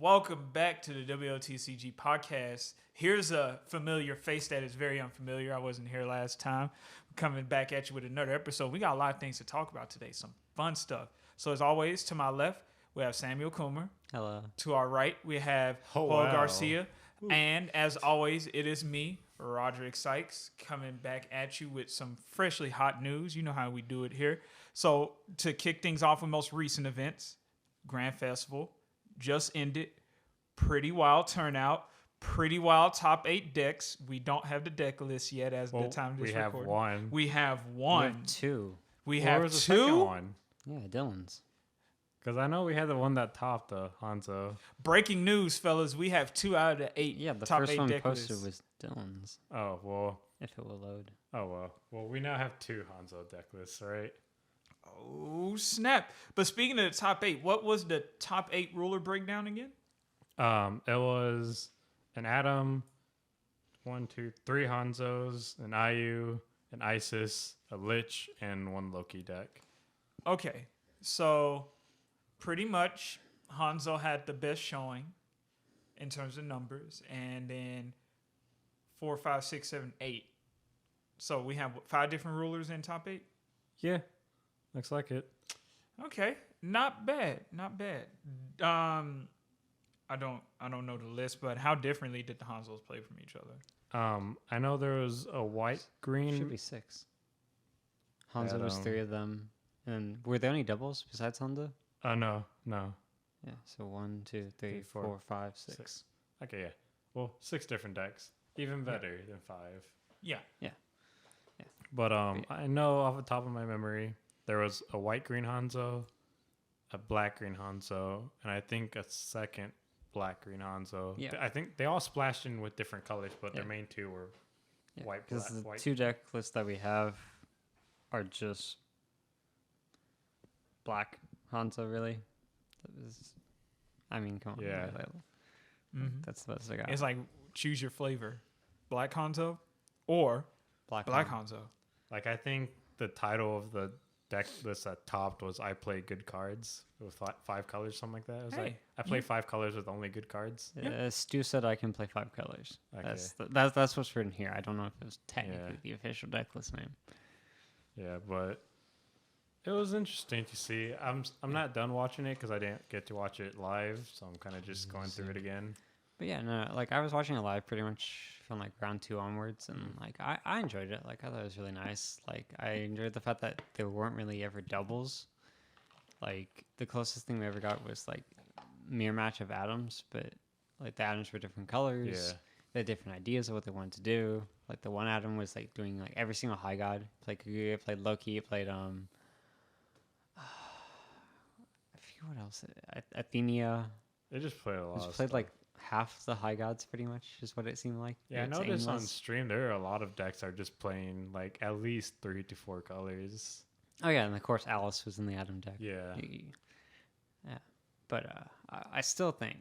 Welcome back to the WLTCG podcast. Here's a familiar face that is very unfamiliar. I wasn't here last time. We're coming back at you with another episode. We got a lot of things to talk about today, some fun stuff. So as always, to my left, we have Samuel Coomer. Hello. To our right, we have Paul Garcia. Ooh. And as always, it is me, Roderick Sykes, coming back at you with some freshly hot news. You know how we do it here. So to kick things off with most recent events, Grand Festival just ended. Pretty wild turnout. Pretty wild top 8 decks. We don't have the deck list yet as the time of this recording. We have one. We have two. We have the two. Second one? Yeah, Dylan's. Because I know we had the one that topped the Hanzo. Breaking news, fellas. We have 2 out of the 8 Yeah, the top first 8 one deck posted lists. was Dylan's. Oh, well. If it will load. Oh, well. Well, we now have 2 Hanzo deck lists, right? Oh, snap. But speaking of the top 8, what was the top 8 ruler breakdown again? It was an Atom, 3 Hanzos, an IU, an Isis, a Lich, and 1 Loki deck. Okay, so pretty much Hanzo had the best showing in terms of numbers, and then 4, 5, 6, 7, 8. So we have 5 different rulers in top 8. Yeah, looks like it. Okay, not bad, not bad. I don't know the list, but how differently did the Hanzos play from each other? I know there was a white green. Should be 6. Hanzo was 3 of them. And were there any doubles besides Hanzo? No. Yeah, so 1, 2, 3, 4, 5, 6. Okay, yeah. Well, 6 different decks. Even better than 5. Yeah. But I know off the top of my memory, there was a white-green Hanzo, a black-green Hanzo, and I think a second black-green Hanzo. Yeah. I think they all splashed in with different colors, but their main 2 were white, black, because the white. 2 deck lists that we have are just black Hanzo, really. Come on. Yeah. That's the best I got. It's like choose your flavor, Black Hanzo or Black Hanzo. Like, I think the title of the deck list that topped was I Play Good Cards with 5 colors, something like that. It was like, I play 5 colors with only good cards. Stu said I can play 5 colors. Okay. That's what's written here. I don't know if it was technically the official deck list name. Yeah, but it was interesting to see. I'm not done watching it because I didn't get to watch it live, so I'm kind of just going through it again. But yeah, no, like I was watching it live pretty much from like round 2 onwards, and like I enjoyed it. Like I thought it was really nice. Like I enjoyed the fact that there weren't really ever doubles. Like the closest thing we ever got was like mirror match of atoms, but like the atoms were different colors. Yeah. They had different ideas of what they wanted to do. Like the one atom was like doing like every single high god. Played Kaguya, played Loki, played I forget what else. Athenia. They just played a lot. Just of played stuff. like half the high gods, pretty much, is what it seemed like. Yeah, I It's noticed on aimless. stream there are a lot of decks that are just playing like at least 3 to 4 colors. Oh yeah, and of course Alice was in the Atom deck. Yeah. Yeah, but I still think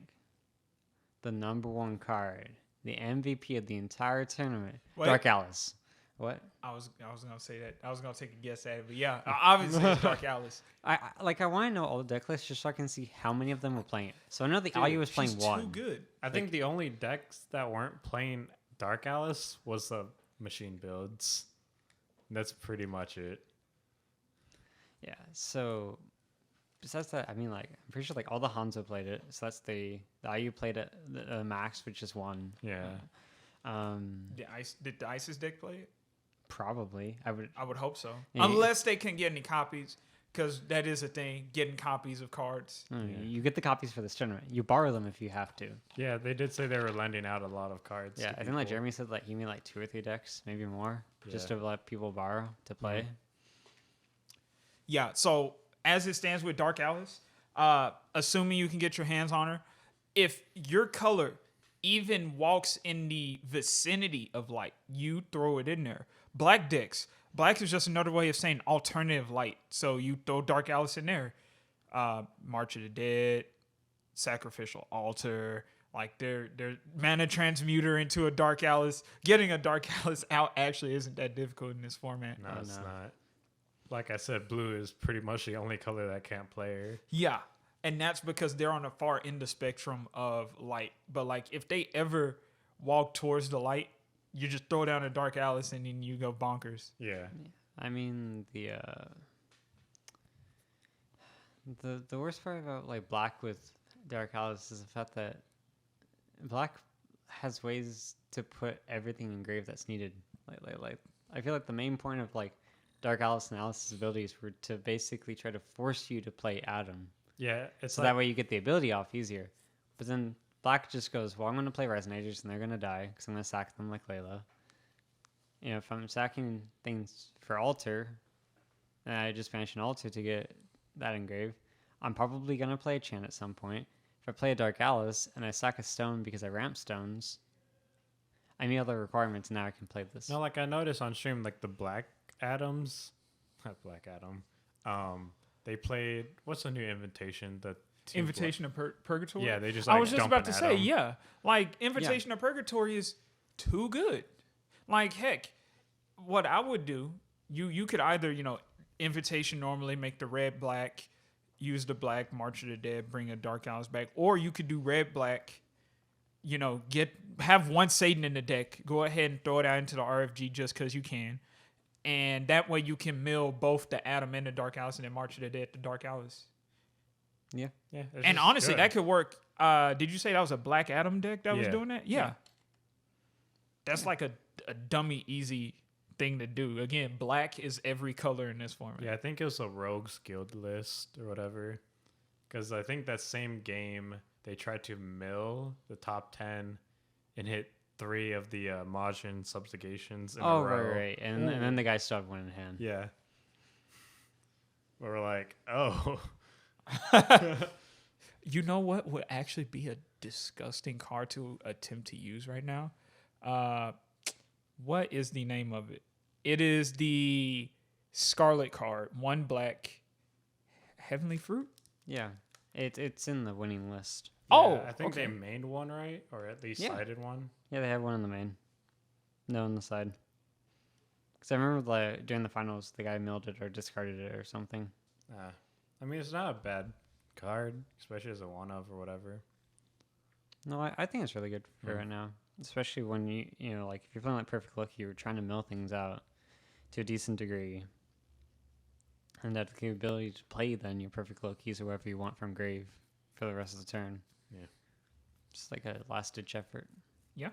the number 1 card, the MVP of the entire tournament, Wait. Dark Alice. What? I was gonna say that. I was gonna take a guess at it, but yeah, obviously it's Dark Alice. I want to know all the deck lists just so I can see how many of them were playing it. So I know the IU was playing She's 1. too good. I think the only decks that weren't playing Dark Alice was the machine builds. That's pretty much it. Yeah. So besides that, I mean, like I'm pretty sure like all the Hanzo played it. So that's the IU played it. The Max, which is 1. Yeah. Did the ISIS deck play it? Probably. I would hope so. Yeah, Unless they can get any copies, because that is a thing, getting copies of cards. You get the copies for this tournament. You borrow them if you have to. Yeah, they did say they were lending out a lot of cards. Yeah, to I think like people. Jeremy said like he made like 2 or 3 decks, maybe more, just Yeah. to let people borrow to play. Yeah, so as it stands with Dark Alice, assuming you can get your hands on her, if your color even walks in the vicinity of light, you throw it in there. Black decks. Black is just another way of saying alternative light. So you throw Dark Alice in there. March of the Dead, Sacrificial Altar, like their mana transmuter into a Dark Alice. Getting a Dark Alice out actually isn't that difficult in this format. No, it's not. Like I said, blue is pretty much the only color that can't play her. Yeah. and that's because they're on the far end of the spectrum of light. But like if they ever walk towards the light, you just throw down a Dark Alice and then you go bonkers. Yeah. I mean the worst part about like black with Dark Alice is the fact that black has ways to put everything engraved that's needed. Like I feel like the main point of like Dark Alice and Alice's abilities were to basically try to force you to play Adam. Yeah. It's So like, that way you get the ability off easier. But then black just goes, well, I'm going to play Resonators and they're going to die because I'm going to sack them like Layla. You know, if I'm sacking things for altar, and I just banish an altar to get that engraved, I'm probably going to play a Chant at some point. If I play a Dark Alice and I sack a stone because I ramp stones, I need other requirements. Now I can play this. no, like I noticed on stream, like the Black Adams, not Black Adam, they played, what's the new invitation? The two Invitation of Purgatory. Yeah, they just. I Like, was just dump about an to say, Adam. yeah, like Invitation of Purgatory is too good. Like heck, what I would do, you could either Invitation normally make the red black, use the black March of the Dead, bring a Dark Alice back, or you could do red black. Have one Satan in the deck. Go ahead and throw it out into the RFG just because you can. And that way you can mill both the Adam and the Dark Alice and then March of the Dead to Dark Alice. Yeah. Yeah. it's And just honestly, good. that could work. Did you say that was a Black Adam deck that was Yeah. doing that? Yeah. That's like a dummy easy thing to do. Again, black is every color in this format. Yeah, I think it was a Rogues Guild list or whatever. Because I think that same game, they tried to mill the top 10 and hit 3 of the Majin subjugations in a Oh, row. right. And then the guy still had one in hand. Yeah. We're like, oh. You know what would actually be a disgusting card to attempt to use right now? What is the name of it? It is the Scarlet card. 1 black Heavenly Fruit. Yeah. It's in the winning list. Oh, I think okay. they mained one, right? Or at least Yeah. sided one. Yeah, they have one in the main. No on the side. Because I remember like during the finals, the guy milled it or discarded it or something. I mean, it's not a bad card, especially as a one of or whatever. No, I think it's really good for right now. Especially when you know, like if you're playing like Perfect Look, you're trying to mill things out to a decent degree. And have the capability to play then your Perfect Loki's or whatever you want from grave for the rest of the turn. Yeah. Just like a last ditch effort. Yeah.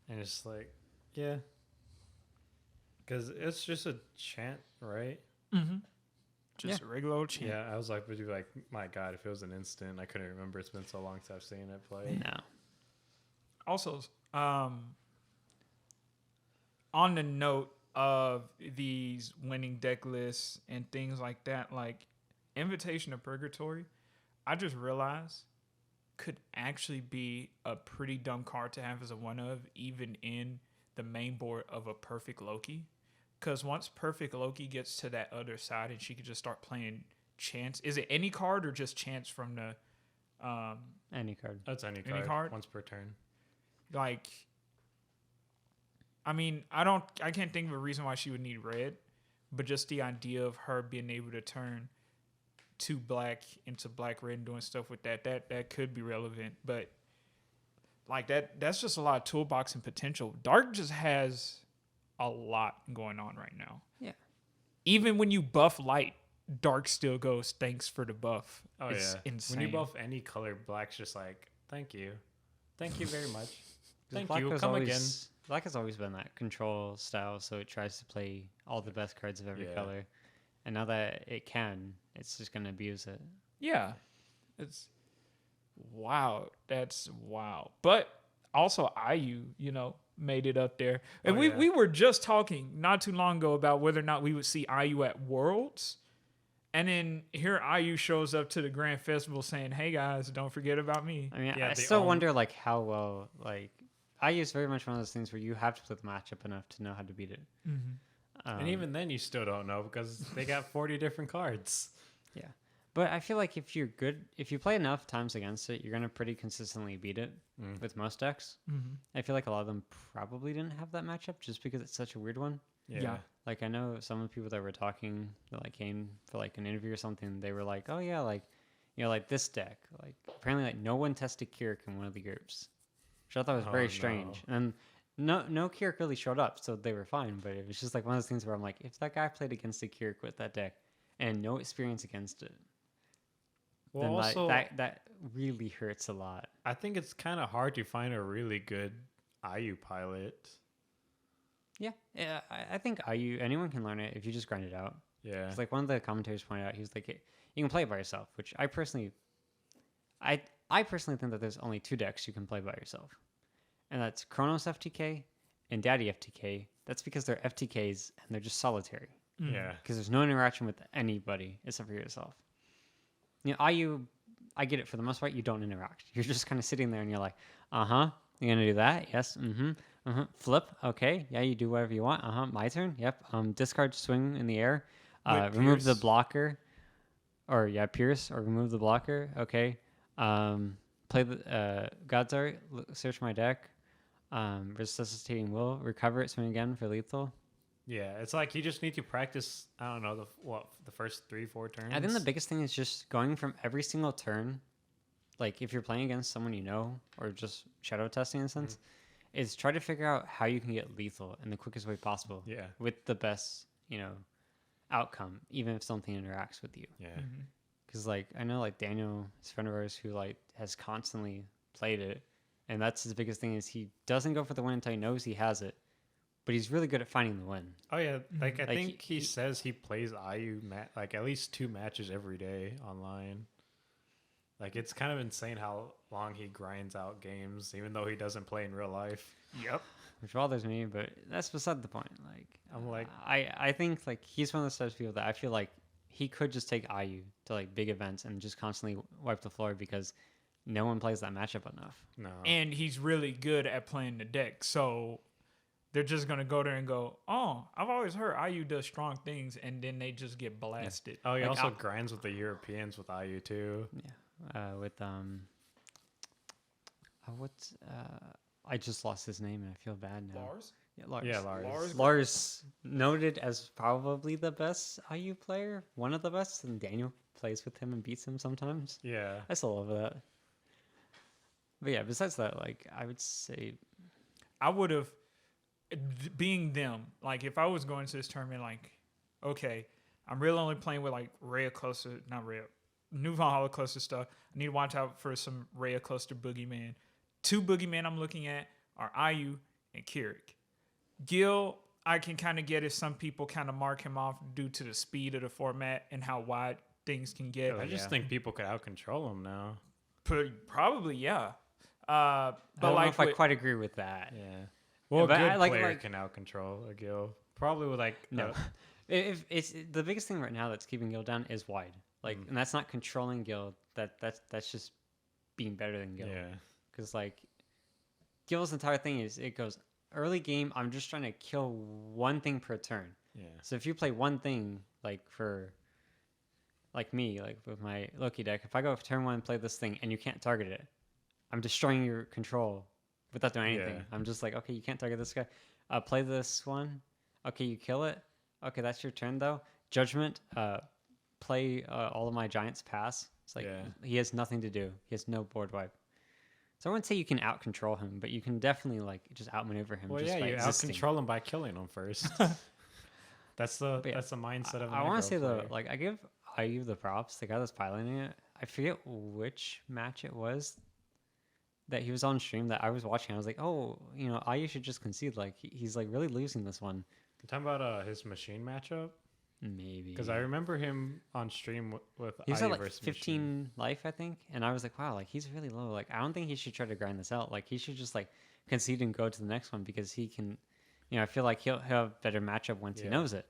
And it's like, yeah. Because it's just a chant, right? Mm-hmm. Just a regular old chant. Yeah, I was like, my God, if it was an instant, I couldn't remember. It's been so long since I've seen it play. No. Also, on the note of these winning deck lists and things like that, like Invitation of Purgatory, I just realized could actually be a pretty dumb card to have as a one of, even in the main board of a Perfect Loki. Because once Perfect Loki gets to that other side and she could just start playing chants. Is it any card or just chants from the Any card. That's any Any card, card? once per turn. like I mean, I can't think of a reason why she would need red, but just the idea of her being able to turn 2 black into black red and doing stuff with that could be relevant. But like that's just a lot of toolbox and potential. Dark just has a lot going on right now. Yeah. Even when you buff light, Dark still goes, thanks for the buff. Oh, It's yeah. insane. When you buff any color, black's just like, thank you. Thank you very much. Thank Black you. has Come always, again. Black has always been that control style, so it tries to play all the best cards of every Yeah. color. And now that it can, it's just going to abuse it. Yeah. It's wow. That's wow. But also IU, made it up there. And Oh, we, yeah. we were just talking not too long ago about whether or not we would see IU at Worlds. And then here IU shows up to the Grand Festival saying, hey guys, don't forget about me. I mean, Yeah, I they still own- wonder like how well like IU is very much one of those things where you have to play the matchup enough to know how to beat it. And even then, you still don't know because they got 40 different cards. Yeah, but I feel like if you're good, if you play enough times against it, you're gonna pretty consistently beat it with most decks. I feel like a lot of them probably didn't have that matchup just because it's such a weird one. Yeah. Like I know some of the people that were talking that like came for like an interview or something, they were like, "Oh yeah, like like this deck, like apparently like no one tested Kirik in one of the groups, which I thought was Oh, very no. strange. And no Kirik really showed up, so they were fine. But it was just like one of those things where I'm like, if that guy played against a Kirik with that deck and no experience against it, Well, then also, that really hurts a lot. I think it's kind of hard to find a really good IU pilot. Yeah, I think anyone can learn it if you just grind it out. Yeah. It's like one of the commentators pointed out, he was like, you can play it by yourself, which I personally think that there's only 2 decks you can play by yourself, and that's Chronos FTK and Daddy FTK. That's because they're FTKs and they're just solitary Yeah. because there's no interaction with anybody except for yourself. IU, I get it, for the most part, you don't interact. You're just kind of sitting there and you're like, you're going to do that? Yes. Flip. Okay. Yeah, you do whatever you want. My turn. Yep. Discard, swing in the air. Remove the Pierce. blocker. Or, Pierce, or remove the blocker. Okay. Play the God's Art, search my deck. Resuscitating Will. Recover it, swing again for lethal. Yeah. It's like you just need to practice, I don't know, the first 3-4 turns? I think the biggest thing is just going from every single turn, like if you're playing against someone you know, or just shadow testing in a sense, is try to figure out how you can get lethal in the quickest way possible. Yeah. With the best, outcome, even if something interacts with you. Yeah. Because like I know like Daniel, his friend of ours, who like has constantly played it, and that's his biggest thing is he doesn't go for the win until he knows he has it, but he's really good at finding the win. Oh, yeah. Like, I Like, think he says he plays IU like at least 2 matches every day online. Like, it's kind of insane how long he grinds out games, even though he doesn't play in real life. Yep. Which bothers me, but that's beside the point. Like I'm like, I think like he's one of those types of people that I feel like he could just take IU to like big events and just constantly wipe the floor because no one plays that matchup enough. no. And he's really good at playing the deck. So they're just going to go there and go, oh, I've always heard IU does strong things. And then they just get blasted. Oh, he Like, also grinds with the Europeans with IU too. With what's I just lost his name and I feel bad now. Lars? Yeah, Lars. Yeah, Lars. Lars, noted as probably the best IU player, one of the best, and Daniel plays with him and beats him sometimes. Yeah. I still love that. But yeah, besides that, like I would say, I would have, being them, like if I was going to this tournament, like, okay, I'm really only playing with like New Valhalla cluster stuff. I need to watch out for some Rhea cluster boogeyman. 2 boogeyman I'm looking at are IU and Kirik. Gil, I can kind of get if some people kind of mark him off due to the speed of the format and how wide things can get. I just think people could out control him now. Probably, yeah. But I don't know like if I quite agree with that. Yeah. Well, but a good I like- player like- can out control a Gil. Probably with like No, if it's the biggest thing right now that's keeping Gil down is wide. Like, and that's not controlling Gil. That's just being better than Gil. yeah. Because like Gil's entire thing is it goes early game. I'm just trying to kill one thing per turn. Yeah. So if you play one thing, like for like me, like with my Loki deck, if I go for turn 1 and play this thing and you can't target it, I'm destroying your control without doing anything. Yeah. I'm just like, okay, you can't target this guy. Play this one. Okay, you kill it. Okay, that's your turn though. Judgment. Play all of my giants pass. It's like he has nothing to do. He has no board wipe. So I wouldn't say you can out control him, but you can definitely like just outmaneuver him. Well, just yeah, by you out existing. control him by killing him first. That's the But yeah, that's the mindset of. I want to say though, though, like I give IU the props. The guy that's piloting it, I forget which match it was that he was on stream that I was watching. I was like, oh, IU should just concede. Like he's like really losing this one. You talking about his machine matchup? Maybe Because I remember him on stream with he was IU at like versus 15 Machine. life, I think, and I was like, wow, like he's really low. Like I don't think he should try to grind this out. Like he should just like concede and go to the next one because he can. I feel like he'll have better matchup once he knows it.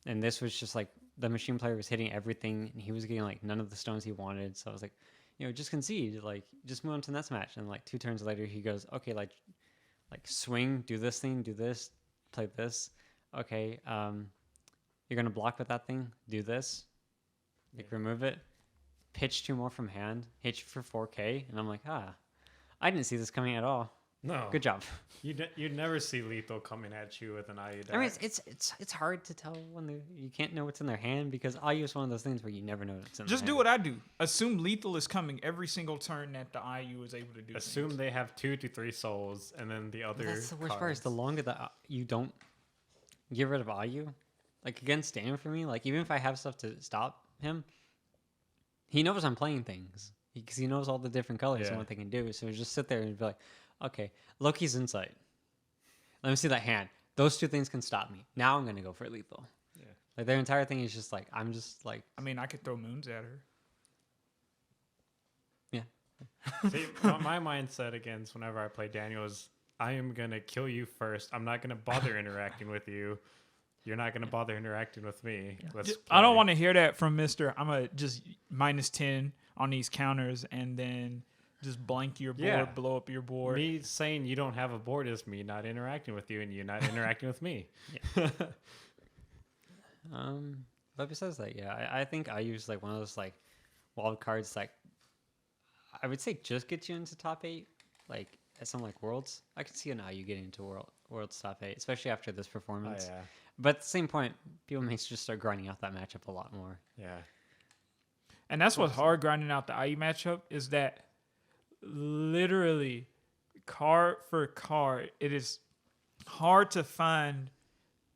And this was just like the machine player was hitting everything, and he was getting like none of the stones he wanted. So I was like, just concede, like just move on to the next match. And like 2 turns later, he goes, okay, like swing, do this thing, do this, play this. Okay, you're gonna block with that thing, do this, like remove it, pitch 2 more from hand, hit you for 4K, and I'm like, I didn't see this coming at all. No. Good job. You'd never see lethal coming at you with an IU deck. I mean, it's hard to tell when you can't know what's in their hand because IU is one of those things where you never know what's in Just their do hand. what I do. Assume lethal is coming every single turn that the IU is able to do. Assume things. they have 2 to 3 souls, and then the other. That's the worst part. Is the cards- longer that you don't get rid of IU, like against Dan for me, like even if I have stuff to stop him, he knows I'm playing things because he knows all the different colors Yeah. and what they can do. So just sit there and be like, okay, Loki's Insight. Let me see that hand. Those two things can stop me. Now I'm gonna go for lethal. Yeah. Like their entire thing is just like I'm just like I mean, I could throw moons at her. See, my mindset against whenever I play Daniel is I am gonna kill you first. I'm not gonna bother interacting with you. You're not gonna bother interacting with me. Let's. I don't play. want to hear that from Mister. I'm gonna just -10 on these counters and then just blank your board, Yeah. blow up your board. Me saying you don't have a board is me not interacting with you, and you not interacting with me. But besides that, yeah, I think I use like one of those like wild cards like I would say just get you into top 8, like at some like Worlds. I could see an IU getting into Worlds top 8, especially after this Oh performance. yeah, But at the same point, people may just start grinding out that matchup a lot more. yeah. And that's what's hard grinding out the IU matchup is that literally card for card, it is hard to find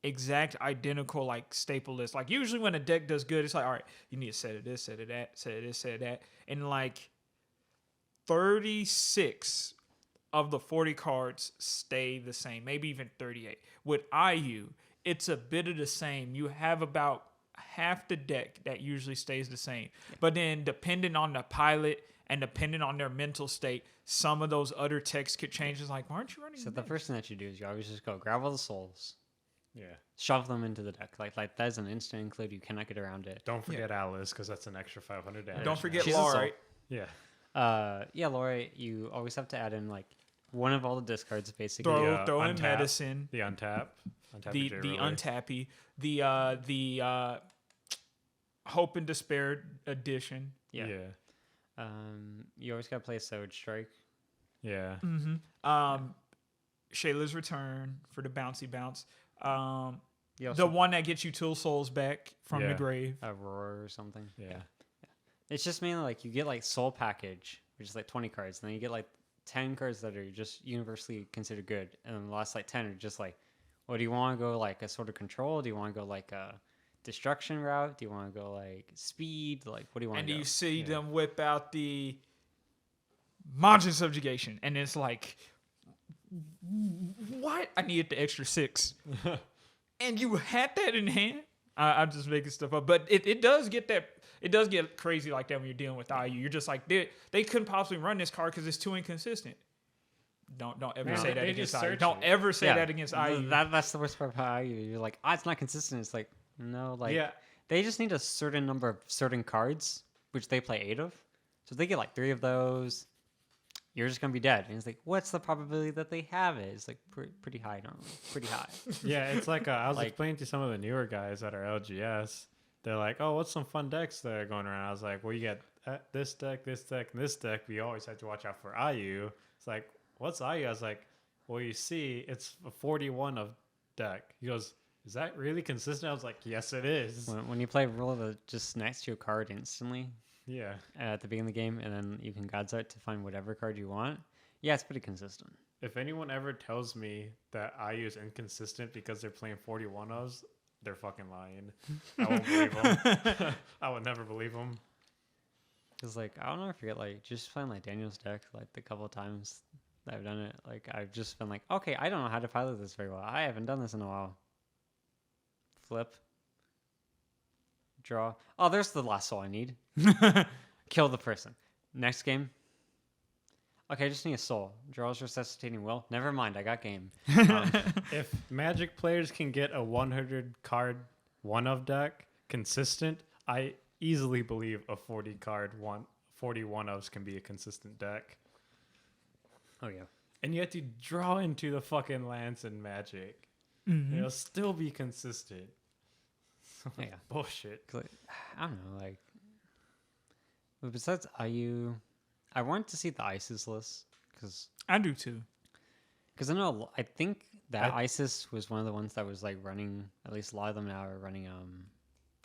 exact identical like staple list. Like usually when a deck does good, it's like, all right, you need a set of this, set of that, set of this, set of that. And like 36 of the 40 cards stay the same, maybe even 38. With IU, it's a bit of the same. You have about half the deck that usually stays the same. But then depending on the pilot and depending on their mental state, some of those other techs could change. It's like, why aren't you running So the this? first thing that you do is you always just go grab all the souls, Yeah. shove them into the deck. Like that is an instant include. You cannot get around it. Don't forget Alice because that's an extra 500 damage. Don't forget She's a Laura. soul. Right? Yeah. Yeah, Laura, you always have to add in like one of all the discards basically. Throw in untap. medicine, The untap. Untap the your the ruler. untappy, the hope and despair edition. Yeah. Yeah. You always gotta play a Sword Strike. Yeah. Shayla's return for the bouncy bounce. You The also one that gets you two souls back from the Yeah. grave. Aurora or something. Yeah. It's just mainly like you get like Soul Package, which is like 20 cards, and then you get like 10 cards that are just universally considered good, and then the last like 10 are just like, well, do you want to go like a sort of control? Do you want to go like a destruction route? Do you want to go like speed? Like, what do you want And to go? you see Yeah. them whip out the Majin subjugation. And it's like, what? I needed the extra 6. And you had that in hand? I'm just making stuff up. But it does get that. It does get crazy like that when you're dealing with IU. You're just like, they couldn't possibly run this card because it's too inconsistent. Don't ever No, say that they against just IU. search Don't it. ever say that against th- IU. That's the worst part about IU. You're like, it's not consistent. It's like, no, like, Yeah. they just need a certain number of certain cards, which they play 8 of. So if they get like 3 of those, you're just gonna be dead. And it's like, what's the probability that they have it? It's like pretty high, normally. Pretty high. Yeah, it's like I was Like- explaining to some of the newer guys at our LGS. They're like, "Oh, what's some fun decks that are going around?" I was like, "Well, you get this deck, this deck, and this deck. We always have to watch out for IU." It's like, "What's IU?" I was like, "Well, you see, it's a 41 of deck." He goes, "Is that really consistent?" I was like, "Yes, it is." When you play roll that just next to your card instantly Yeah, at the beginning of the game, and then you can God's Art to find whatever card you want. Yeah, it's pretty consistent. if anyone ever tells me that IU is inconsistent because they're playing 41 ofs, they're fucking lying. I won't believe them. I would never believe them. Cause like I don't know, I forget like just playing like Daniel's deck like the couple of times that I've done it. Like I've just been like, okay, I don't know how to pilot this very well. I haven't done this in a while. Flip. Draw. Oh, there's the last soul I need. Kill the person. Next game. Okay, I just need a soul. Draws resuscitating will. Never mind, I got game. If Magic players can get a 100 card one of deck consistent, I easily believe a 40 card 41 ofs can be a consistent deck. Oh yeah. And you have to draw into the fucking lands in Magic. It'll still be consistent. Yeah. Bullshit. 'Cause, like, I don't know, like. But besides IU, I wanted to see the ISIS list because I do too. Because I think that I- ISIS was one of the ones that was like running. At least a lot of them now are running.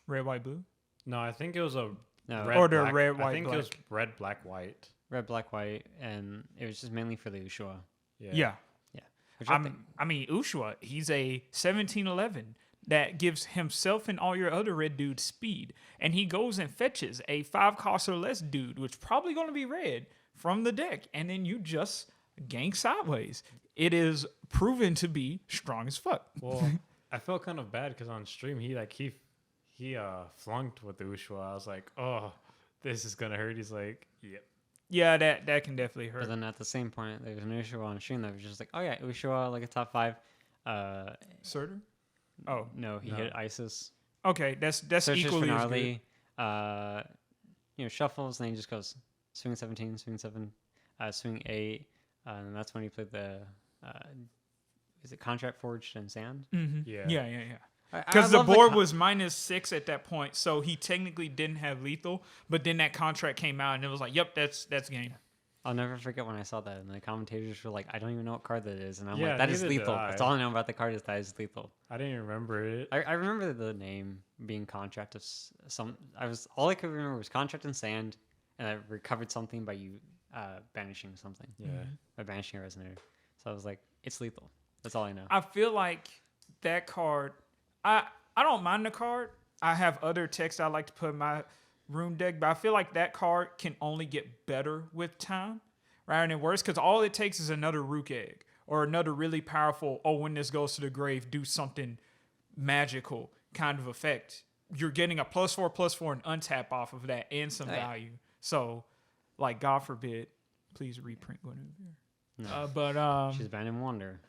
Red, white, blue. No, I think it was a No, red, Or the black. red, I white, think it was black. red, black, white. red, black, white, and it was just mainly for the Ushua. Yeah. Which I think, I mean, Ushua, he's a 1711 that gives himself and all your other red dudes speed. And he goes and fetches a 5 cost or less dude, which probably going to be red, from the deck. And then you just gank sideways. It is proven to be strong as fuck. Well, I felt kind of bad because on stream he flunked with the Ushua. I was like, oh, this is gonna hurt. He's like, yep. Yeah, that can definitely hurt. but then at the same point, there was an Ushua on stream that was just like, oh yeah, Ushua like a top 5. Surtur? Oh, No, he No. hit ISIS. okay. That's Searches equally as good. finale, shuffles, and then he just goes swing 17, swing 7, swing 8, and that's when he played the is it Contract Forged and Sand? Mhm. Yeah. Yeah. I Because the love board con- was -6 at that point, so he technically didn't have lethal. But then that contract came out, and it was like, "Yep, that's game." I'll never forget when I saw that, and the commentators were like, "I don't even know what card that is," and I'm Yeah, like, "That is neither did lethal." I. That's all I know about the card is that is lethal. I didn't even remember it. I remember the name being Contract of some. All I could remember was Contract and Sand, and I recovered something by you banishing something, Yeah. by banishing a resonator. So I was like, "It's lethal." That's all I know. I feel like that card. I don't mind the card. I have other text I like to put in my room deck, but I feel like that card can only get better with time rather than worse. Because all it takes is another Rook Egg or another really powerful. Oh, when this goes to the grave, do something magical kind of effect. You're getting a +4/+4 and untap off of that and some Oh, yeah. value. So, like, God forbid, please reprint Guinevere. No. But She's banned in Wonder.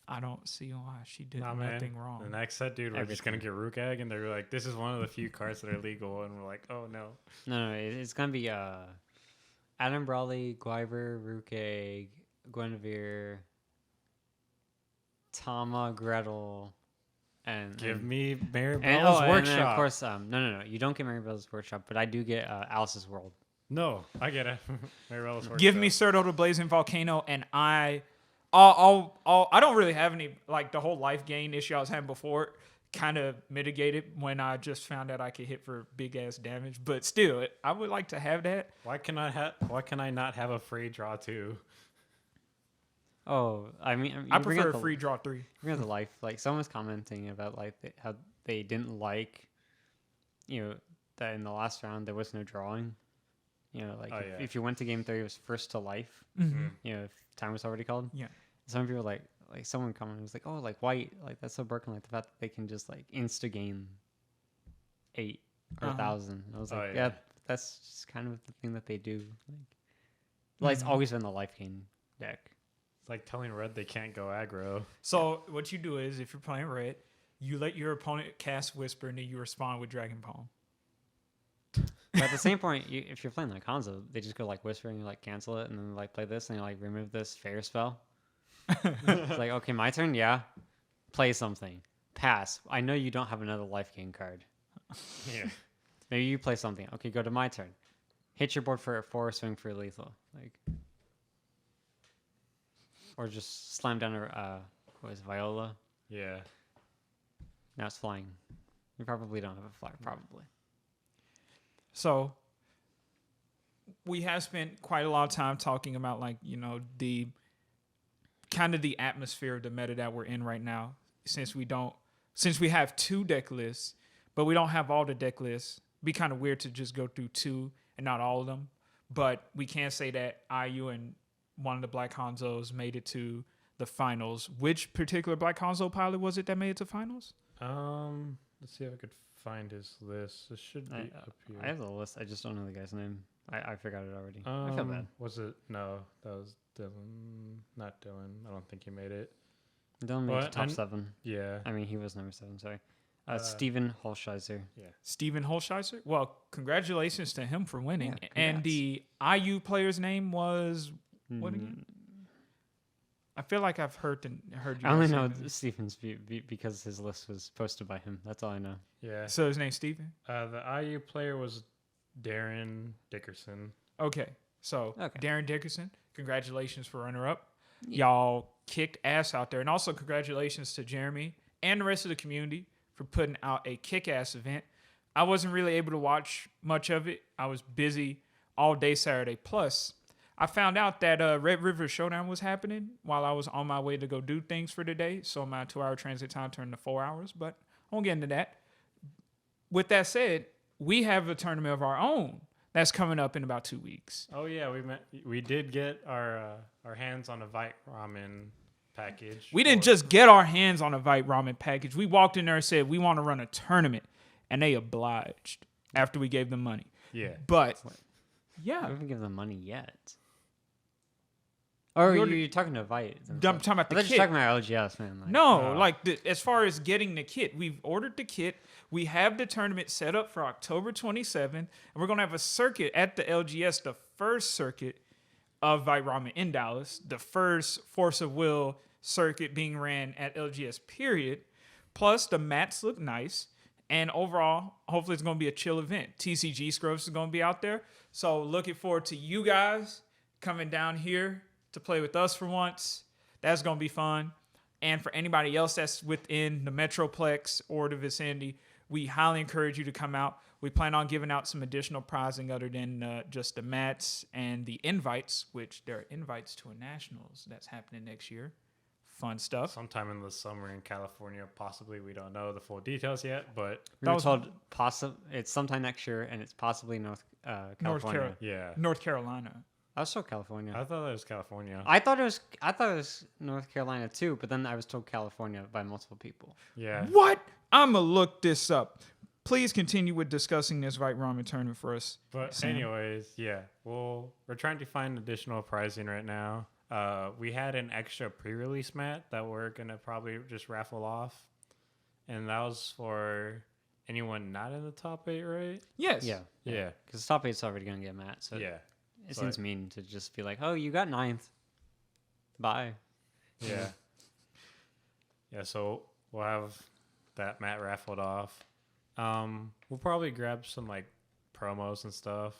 I don't see why she did Nah, man. nothing wrong. The next set, dude, we're just gonna get Rook Egg, and they're like, this is one of the few cards that are legal, and we're like, oh no. No, it's gonna be Adam Brawley, Gwyver, Rookeg, Guinevere, Tama, Gretel, and Give me Mary and, Bella's and then, Workshop. of course, no, you don't get Mary Bella's Workshop, but I do get Alice's World. No, I get it. Mary Bella's Workshop. Give me Serto the Blazing Volcano, and I don't really have any, like, the whole life gain issue I was having before kind of mitigated when I just found out I could hit for big ass damage. But still, I would like to have that. Why can I not have a free draw too? Oh, I mean, I you bring prefer up a free draw 3. Bring up the life. Like someone was commenting about like how they didn't like, that in the last round there was no drawing. Like Oh, if, yeah. if you went to game 3, it was first to life. Mm-hmm. If time was already called. Yeah. Some people like someone commented was like, oh, like white, like that's so broken. Like the fact that they can just like insta gain 8 or 1,000. I was Oh, like, yeah. yeah, that's just kind of the thing that they do. Like, it's always been the life gain deck. It's like telling Red they can't go aggro. So what you do is, if you're playing red, you let your opponent cast Whisper, and then you respond with Dragon Palm. But at the same point, if you're playing like Hanzo, they just go like Whisper and you like cancel it and then like play this and you like remove this fair spell. It's like, okay, my turn, yeah. Play something. Pass. I know you don't have another life gain card. Yeah. Maybe you play something. Okay, go to my turn. Hit your board for a 4, swing for lethal. Like, or just slam down a what is it, Viola? Yeah. Now it's flying. You probably don't have a flyer, probably. So we have spent quite a lot of time talking about, like, the kind of the atmosphere of the meta that we're in right now, since we have 2 deck lists, but we don't have all the deck lists. It'd be kind of weird to just go through 2 and not all of them. But we can say that IU and one of the Black Hanzos made it to the finals. Which particular Black Hanzo pilot was it that made it to finals? Let's see if I could find his list. It should be up here. I have the list. I just don't know the guy's name. I forgot it already. I feel bad. Was it? No, that was Dylan. Not Dylan. I don't think he made it. Dylan made Well, it to top I'm- 7. Yeah. I mean, he was number 7. Sorry. Steven Holscheiser. Yeah. Steven Holscheiser? Well, congratulations to him for winning. Yeah, and congrats. the IU player's name was what again? I feel like I've heard you. I only guys know say this. Steven's because his list was posted by him. That's all I know. Yeah. So his name's Steven? The IU player was Darren Dickerson. Okay. So Okay. Darren Dickerson, congratulations for runner-up. Y'all kicked ass out there. And also congratulations to Jeremy and the rest of the community for putting out a kick-ass event. I wasn't really able to watch much of it. I was busy all day Saturday. Plus, I found out that Red River Showdown was happening while I was on my way to go do things for the day. So my 2-hour transit time turned to 4 hours, but I won't get into that. With that said, we have a tournament of our own that's coming up in about 2 weeks. Oh yeah, we did get our hands on a Vite Ramen package. We didn't just get our hands on a Vite Ramen package. We walked in there and said, we want to run a tournament. And they obliged after we gave them money. Yeah. But, I yeah. haven't given them money yet. Or you're talking to Vite. I'm talking about the I thought you kit. were talking about LGS, man. Like, No, as far as getting the kit, we've ordered the kit. We have the tournament set up for October 27th. And we're going to have a circuit at the LGS, the first circuit of Vite Ramen in Dallas. The first Force of Will circuit being ran at LGS, period. Plus, the mats look nice. And overall, hopefully it's going to be a chill event. TCG Scrubs is going to be out there. So looking forward to you guys coming down here to play with us for once. That's going to be fun. And for anybody else that's within the Metroplex or the vicinity, we highly encourage you to come out. We plan on giving out some additional prizing other than just the mats and the invites, which there are invites to a nationals that's happening next year. Fun stuff. Sometime in the summer in California, possibly. We don't know the full details yet, but we were told it's sometime next year, and it's possibly California. North Carolina. I was told California. I thought it was California. I thought it was North Carolina too, but then I was told California by multiple people. Yeah. What? I'm going to look this up. Please continue with discussing this Vite Ramen tournament for us. But Sam. anyways, yeah. We're trying to find additional pricing right now. We had an extra pre-release mat that we're going to probably just raffle off. And that was for anyone not in the top 8, right? Yes. Yeah. Because top 8's already going to get Matt, so Yeah. it seems mean to just be like, oh, you got 9th. Bye. Yeah. Yeah, so we'll have that mat raffled off. We'll probably grab some like promos and stuff.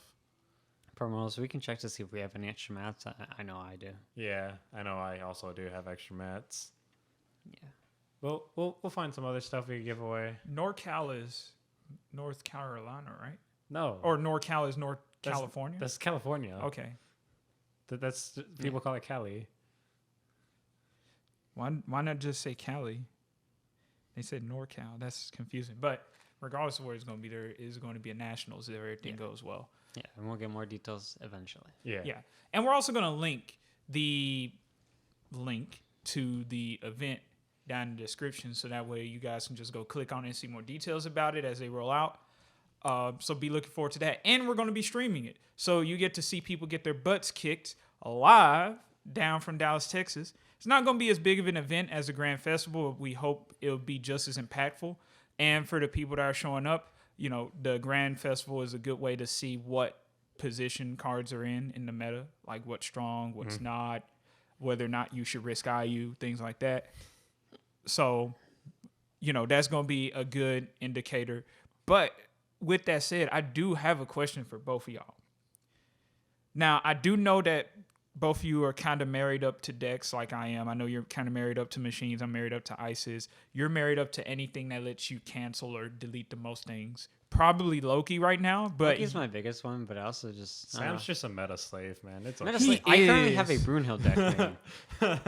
Promos, we can check to see if we have any extra mats. I know I do. Yeah, I know I also do have extra mats. Yeah. Well, we'll find some other stuff we can give away. NorCal is North Carolina, right? No. Or NorCal is North California? That's California. Okay. That's people call it Cali. Why not just say Cali? They said NorCal. That's confusing. But regardless of where it's going to be, there is going to be a nationals if everything goes well. Yeah, and we'll get more details eventually. Yeah. Yeah. And we're also going to link to the event down in the description so that way you guys can just go click on it and see more details about it as they roll out. So be looking forward to that. And we're going to be streaming it. So you get to see people get their butts kicked live down from Dallas, Texas. It's not going to be as big of an event as the Grand Festival, but we hope it'll be just as impactful. And for the people that are showing up, you know, the Grand Festival is a good way to see what position cards are in the meta, like what's strong, what's not, whether or not you should risk IU, things like that. So, you know, that's going to be a good indicator. But with that said, I do have a question for both of y'all. Now, I do know that both of you are kind of married up to decks like I am. I know you're kind of married up to machines. I'm married up to ISIS. You're married up to anything that lets you cancel or delete the most things. Probably Loki right now, but Loki's my biggest one, but I also just Sam's just a meta slave, man. It's Meta okay. slave. I currently have a Brunhild deck. Man.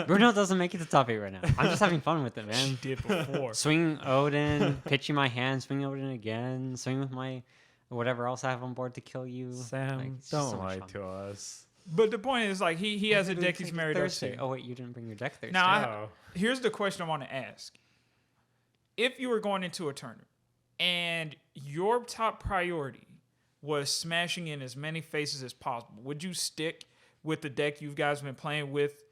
Brunhild doesn't make it to top 8 right now. I'm just having fun with it, man. she did before. Swing Odin, pitching my hand, swing Odin again, swing with my whatever else I have on board to kill you. Sam, Like, it's just don't so much lie fun. to us. But the point is, like, he has a deck he's married up Thursday. to. Oh wait, you didn't bring your deck Thursday. Now, here's the question I want to ask. If you were going into a tournament and your top priority was smashing in as many faces as possible, would you stick with the deck you guys been playing with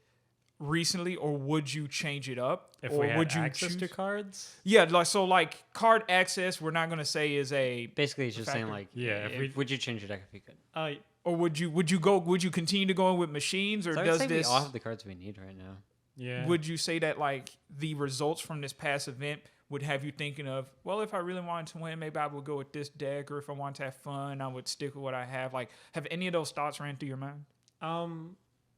recently, or would you change it up? If or we had would you access to cards? Yeah, like card access, we're not gonna say is a Basically, it's just saying factor. like, Yeah, would you change your deck if you could? or would you continue to go in with machines, or So I would does say this we all have the cards we need right now. Yeah. would you say that like the results from this past event would have you thinking of, well, if I really wanted to win, maybe I would go with this deck, or if I wanted to have fun, I would stick with what I have? Like, have any of those thoughts ran through your mind?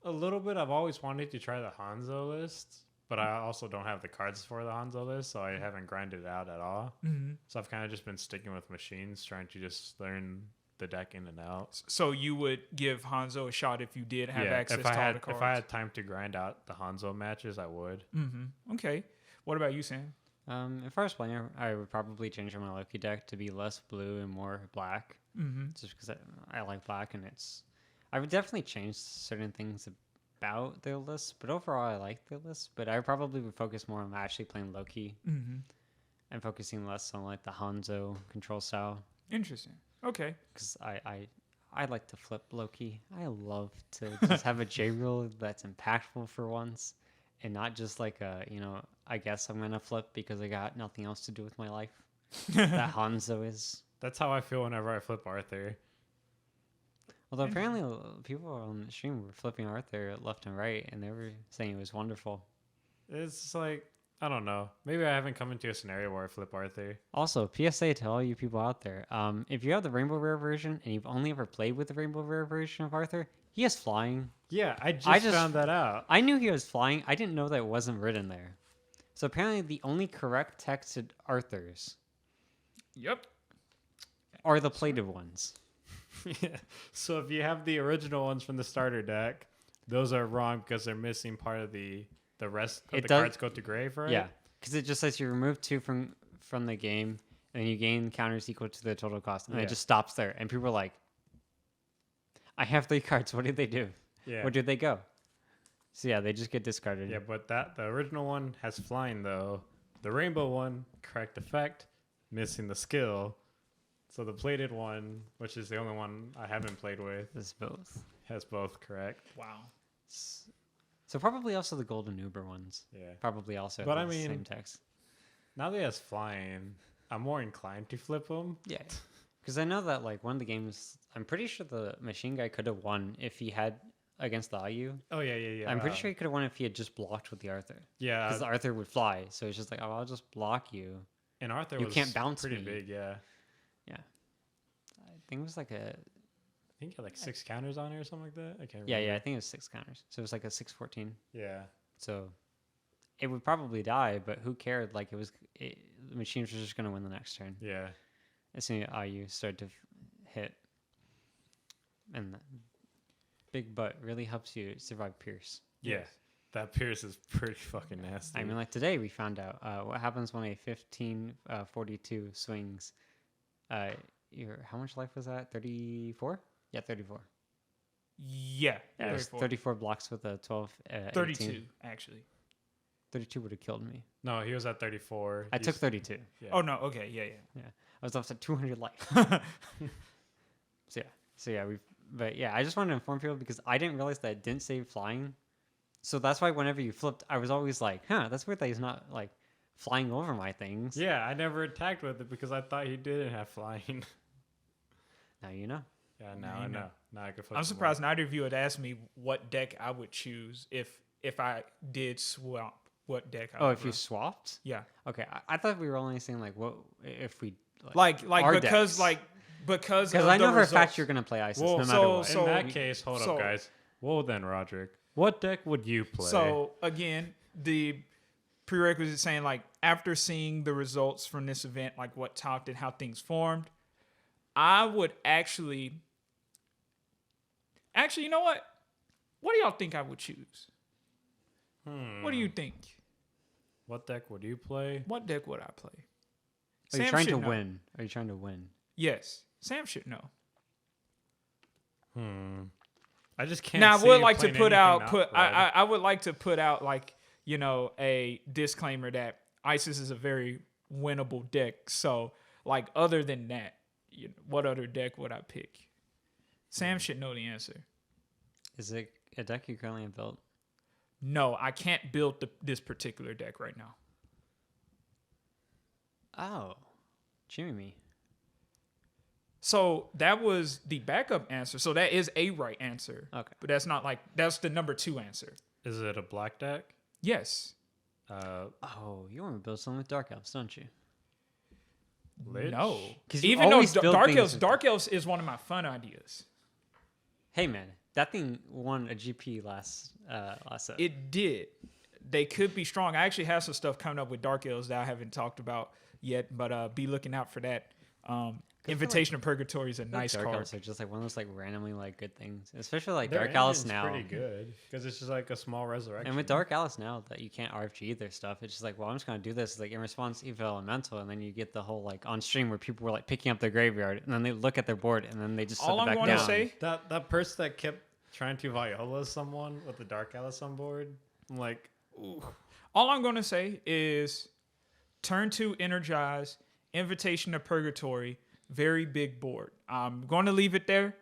A little bit. I've always wanted to try the Hanzo list, but I also don't have the cards for the Hanzo list, so I haven't grinded it out at all. Mm-hmm. So I've kind of just been sticking with machines, trying to just learn the deck in and out. So you would give Hanzo a shot if you did have access to all the cards? If I had time to grind out the Hanzo matches, I would. Mm-hmm. Okay. What about you, Sam? If I was playing, I would probably change my Loki deck to be less blue and more black. Mm-hmm. Just because I like black, and I would definitely change certain things about their list, but overall I like their list. But I probably would focus more on actually playing Loki Mm-hmm. and focusing less on like the Hanzo control style. Interesting. Okay. Because I like to flip Loki. I love to just have a J rule that's impactful for once, and not just like I guess I'm gonna flip because I got nothing else to do with my life. That Hanzo is. That's how I feel whenever I flip Arthur. Although apparently people on the stream were flipping Arthur left and right, and they were saying it was wonderful. It's just like, I don't know. Maybe I haven't come into a scenario where I flip Arthur. Also, PSA to all you people out there: if you have the Rainbow Rare version and you've only ever played with the Rainbow Rare version of Arthur, he has flying. Yeah, I just found that out. I knew he was flying. I didn't know that it wasn't written there. So apparently, the only correct texted Arthurs Yep. are the plated ones. Yeah. So if you have the original ones from the starter deck, those are wrong because they're missing part of the rest of the cards go to grave, right? Yeah, because it just says you remove 2 from the game, and then you gain counters equal to the total cost, and it just stops there. And people are like, "I have 3 cards. What did they do? Yeah. Where did they go?" So yeah, they just get discarded. Yeah, but the original one has flying though. The rainbow one, correct effect, missing the skill. So the plated one, which is the only one I haven't played with, It's both. has both correct. Wow. So probably also the Golden Uber ones. Yeah. Probably also But have I the mean- same text. Now that he has flying, I'm more inclined to flip him. Yeah. Because I know that like one of the games, I'm pretty sure the machine guy could have won if he had against the IU. Oh yeah. I'm pretty sure he could have won if he had just blocked with the Arthur. Yeah. Because the Arthur would fly. So it's just like, oh, I'll just block you. And Arthur you was can't bounce pretty me. big, yeah. I think it was like I think he had like 6 counters on it or something like that. I can't remember. yeah, I think it was 6 counters. So it was like a 6-14. Yeah. So it would probably die, but who cared? Like the machines were just going to win the next turn. Yeah. As soon as IU started to hit. And the big butt really helps you survive Pierce. Yeah. That Pierce is pretty fucking nasty. I mean, like today we found out what happens when a 15-42 swings. How much life was that? 34? Yeah, 34. Yeah. Yeah, it was 34. 34 blocks with a 12. 32, 18. actually. 32 would have killed me. No, he was at 34. I took 32. Yeah. Oh, no. Okay. Yeah. I was up to 200 life. So yeah, I just wanted to inform people because I didn't realize that it didn't save flying. So that's why whenever you flipped, I was always like, that's weird that he's not like flying over my things. Yeah, I never attacked with it because I thought he didn't have flying. Now you know. Yeah, now I know. Now I can flip I'm him surprised neither of you had asked me what deck I would choose if I did swap. What deck I Oh, would if you run. swapped? Yeah. Okay, I thought we were only saying like what if we Like our because decks. because because of I the know for a fact results. you're gonna play ISIS Well, no matter so- what. In so- that case, hold up, guys. Well then, Roderick, what deck would you play? So again, the prerequisite saying like after seeing the results from this event, like what topped and how things formed, I would actually, you know what? What do y'all think I would choose? What do you think? What deck would you play? What deck would I play? Are you Sam trying to should know. win? Are you trying to win? Yes, Sam should know. I just can't. Now I see would you like to playing put anything out not put red. I would like to put out like a disclaimer that ISIS is a very winnable deck. So like other than that, what other deck would I pick? Sam should know the answer. Is it a deck you currently have built? No, I can't build this particular deck right now. Oh, Jimmy. So that was the backup answer. So that is a right answer. Okay. But that's not like that's the number 2 answer. Is it a black deck? Yes. Oh, you want to build something with Dark Elves, don't you? Lich? No. 'Cause you Even though always build things with- Dark Elves is one of my fun ideas. Hey man, that thing won a GP last set. It did. They could be strong. I actually have some stuff coming up with Dark Elves that I haven't talked about yet, but be looking out for that. Invitation of Purgatory is a nice Dark card. Elves are just like one of those like randomly like good things, especially like Their Dark Alice engine's now. pretty good because it's just like a small resurrection. And with Dark Alice now that you can't RFG their stuff, it's just like, well, I'm just gonna do this like in response to Evil Elemental, and then you get the whole like on stream where people were like picking up their graveyard, and then they look at their board, and then they just set All it I'm back going down. to say, that person that kept trying to Viola someone with the Dark Alice on board, I'm like, ooh. all I'm going to say is turn 2 Energize, Invitation of Purgatory, very big board. I'm going to leave it there,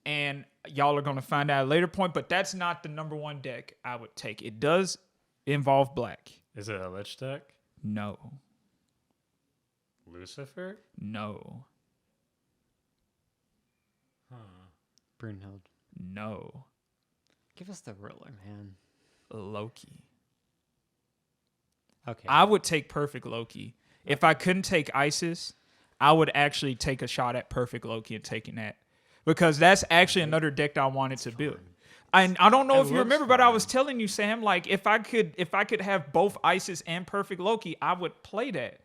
and y'all are going to find out at a later point, but that's not the number 1 deck I would take. It does involve black. Is it a Lich deck? No. Lucifer? No. Huh. Brunhild. No. Give us the ruler, man. Loki. Okay. I would take Perfect Loki. If I couldn't take Isis, I would actually take a shot at Perfect Loki and taking that. Because that's actually another deck that I wanted to build. I don't know It if you looks remember, but I fun. was telling you, Sam, like if I could have both Isis and Perfect Loki, I would play that.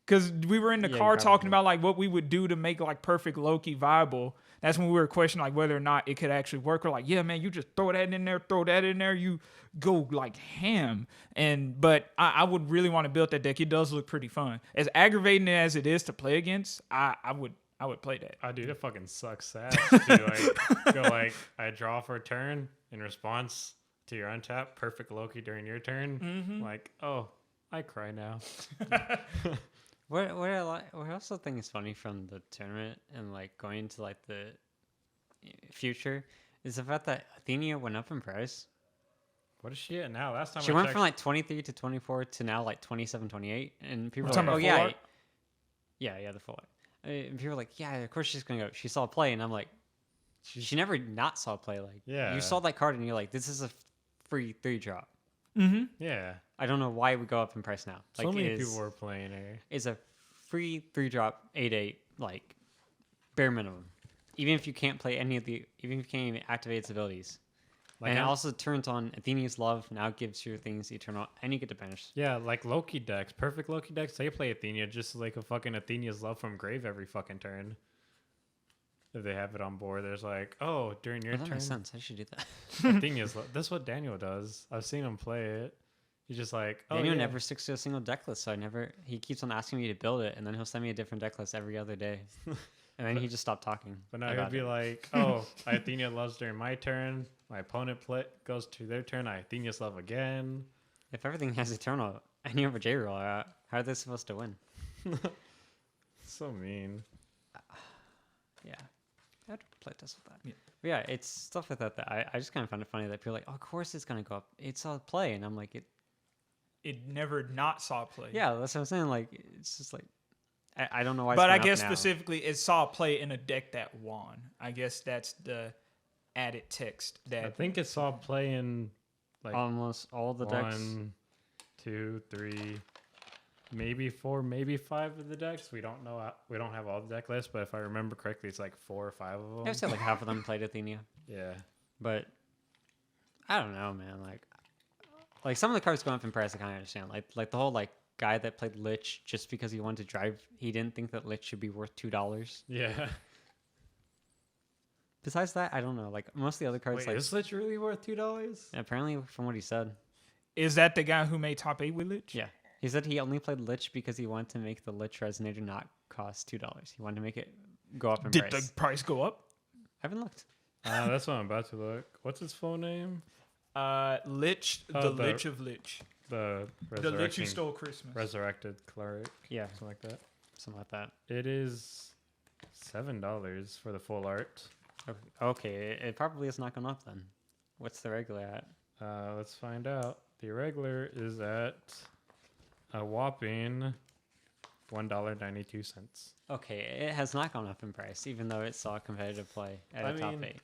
Because we were in the Yeah, car you talking probably about like what we would do to make like Perfect Loki viable. That's when we were questioning like whether or not it could actually work. We're like, yeah, man, you just throw that in there, you go like ham. But I would really want to build that deck. It does look pretty fun. As aggravating as it is to play against, I would play that. Oh, dude, it fucking sucks ass to like go like I draw for a turn in response to your untap, perfect Loki during your turn. Like, oh, I cry now. What I also think is funny from the tournament and like going into like the future is the fact that Athenia went up in price. What is she at now? Last time She I went checked, from like 23 to 24 to now like 27, 28, and people were Talking like, "Oh about yeah, full art? yeah, the full art." And people were like, "Yeah, of course she's gonna go." She saw play, and I'm like, "She never not saw play." Like, Yeah. you saw that card, and you're like, "This is a free 3-drop." yeah, I don't know why we go up in price now. Like, so many it is- people were playing her. is a free 3-drop 8/8 like bare minimum. Even if you can't play any of the, even if you can't even activate its abilities. Like And it I'm- also turns on Athena's Love. Now gives your things eternal, and you get to banish. Yeah, like Loki decks, perfect Loki decks. They play Athenia just like a fucking Athenia's Love from grave every fucking turn. If they have it on board, there's like, oh, during your Oh, that turn, makes sense. I should do that. Athenia's Love. That's what Daniel does. I've seen him play it. He's just like, oh, Daniel yeah. never sticks to a single deck list, so he keeps on asking me to build it, and then he'll send me a different deck list every other day. And then he just stopped talking. But now he'll about be it. like, oh, I Athenia Loves during my turn. My opponent goes to their turn. I Athenia's Love again. If everything has eternal and you have a J roll out, how are they supposed to win? So mean. Yeah. I'd play this with that. Yeah. But yeah, it's stuff like that I just kind of find it funny that people are like, oh, of course it's going to go up. It's all play. And I'm like, It never not saw play. yeah, that's what I'm saying. Like, it's just like, I don't know why it's But I going up guess now. specifically, it saw play in a deck that won. I guess that's the added text I that. think it saw play in like Almost all the decks. 1, 2, 3, maybe 4, maybe 5 of the decks. We don't know. We don't have all the deck lists, but if I remember correctly, it's like 4 or 5 of them. I would say like half of them played Athenia. Yeah. But I don't know, man. Like some of the cards going up in price, I kind of understand. Like the whole like guy that played Lich just because he wanted to drive, he didn't think that Lich should be worth $2. Yeah. Besides that, I don't know. Like most of the other cards, Wait, like is Lich really worth $2? apparently from what he said, Is that the guy who made top 8 with Lich? yeah, he said he only played Lich because he wanted to make the Lich Resonator not cost $2. He wanted to make it go up in Did price. the price go up? I haven't looked. That's what I'm about to look. What's his full name? Lich, Oh, the the Lich of Lich. The The Lich who resurrecting, stole Christmas. resurrected cleric, Yeah, something like that. something like that. It is $7 for the full art. Okay, it probably is not going up then. What's the regular at? Let's find out. The irregular is at a whopping $1.92. Okay, it has not gone up in price, even though it saw competitive play at I a top mean, 8.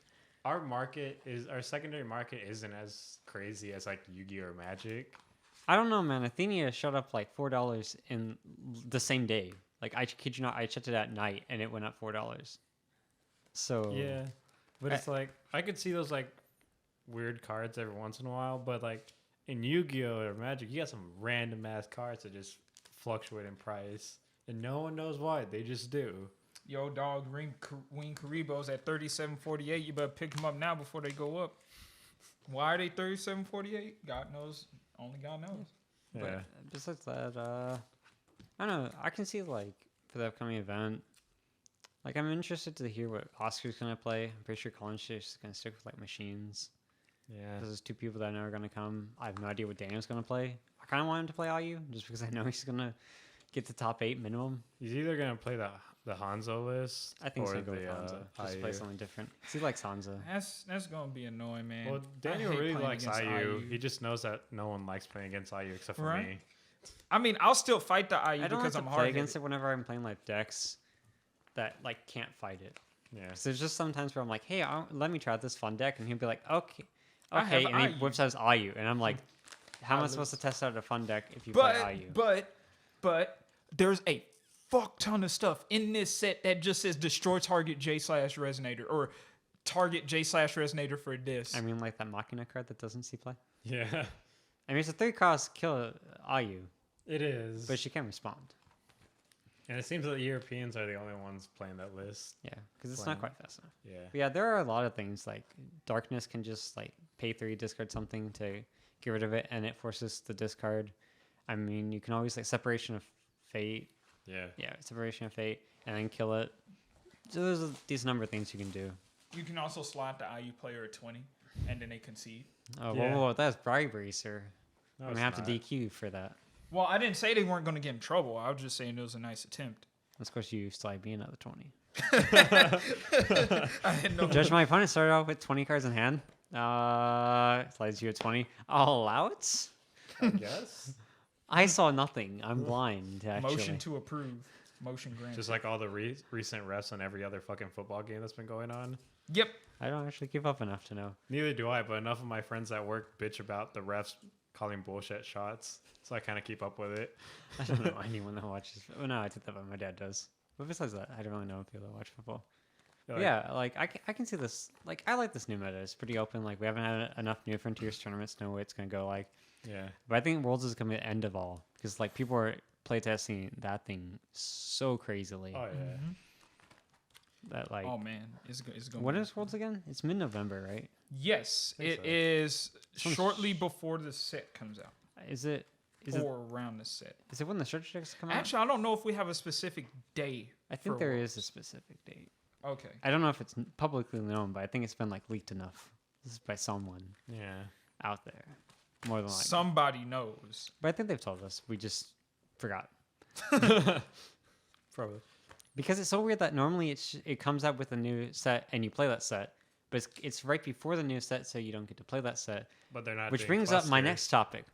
Our secondary market isn't as crazy as like Yu-Gi-Oh or Magic. I don't know, man. Athenia shot up like $4 in the same day. Like I kid you not, I checked it at night and it went up $4. So Yeah, But it's like I could see those like weird cards every once in a while, but like in Yu-Gi-Oh or Magic, you got some random ass cards that just fluctuate in price, and no one knows why. They just do. Yo, dog, Wing Karibo's at 37.48. You better pick them up now before they go up. Why are they 37.48? God knows. Only God knows. Yeah. But besides that, I don't know. I can see like for the upcoming event, like I'm interested to hear what Oscar's gonna play. I'm pretty sure Colin's just gonna stick with like machines. Yeah. There's 2 people that I know are gonna come. I have no idea what Daniel's gonna play. I kind of want him to play IU just because I know he's gonna get to top 8 minimum. He's either gonna play the Hanzo list I think he's or gonna go with the Hanzo. Just play IU. something different. 'Cause he likes Hanzo. That's gonna be annoying, man. Well, I Daniel hate really playing likes against IU. He just knows that no one likes playing against IU except for Right. me. I mean, I'll still fight the IU I don't like because to I'm play hard against it whenever I'm playing like decks that like can't fight it. Yeah. So there's just sometimes where I'm like, hey, let me try this fun deck, and he'll be like, okay, I have and he IU. whips out his IU, and I'm like, how am I I supposed to lose. test out a fun deck if you play IU? But there's a fuck ton of stuff in this set that just says destroy target J/Resonator or target J/Resonator for this. I mean, like that Machina card that doesn't see play. Yeah. I mean, it's a 3-cost kill IU, It is. but she can respond. And it seems that the Europeans are the only ones playing that list. Yeah, because it's Playing. not quite fast enough. Yeah. But yeah, there are a lot of things like Darkness can just like pay 3, discard something to get rid of it, and it forces the discard. I mean, you can always like Separation of Fate. Yeah. Yeah, Separation of Fate, and then kill it. So there's a decent number of things you can do. You can also slot the IU player at 20, and then they concede. Oh, Yeah. whoa, that's bribery, sir. No, I'm it's gonna have not. to DQ you for that. Well, I didn't say they weren't going to get in trouble. I was just saying it was a nice attempt. Of course, you slide me another 20. I didn't know. Judge my opponent started off with 20 cards in hand. Slides you a 20. I'll allow it. I guess. I saw nothing. I'm blind, actually. Motion to approve. Motion granted. Just like all the recent refs on every other fucking football game that's been going on. Yep. I don't actually keep up enough to know. Neither do I, but enough of my friends at work bitch about the refs calling bullshit shots, so I kind of keep up with it. I don't know anyone that watches. Well, no, I take that, but my dad does. But besides that, I don't really know people that watch football. Like, Yeah, like I can see this. Like I like this new meta. It's pretty open. Like we haven't had enough New Frontiers tournaments to know what it's gonna go like. Yeah. But I think Worlds is gonna be the end of all because like people are playtesting that thing so crazily Oh yeah. Mhm. that like. Oh man, it's going. When is Worlds again? It's mid-November, right? Yes, I think it so. is Some shortly before the set comes out, Is it? or around the set. Is it when the search decks come out? Actually, I don't know if we have a specific day. I think for there is a Worlds. specific date. Okay. I don't know if it's publicly known, but I think it's been like leaked enough. This is by someone Yeah. out there, more than likely. Somebody knows. But I think they've told us. We just forgot. Probably. Because it's so weird that normally it comes out with a new set and you play that set, but it's right before the new set, so you don't get to play that set. But they're not. Which doing brings up my clusters. next topic.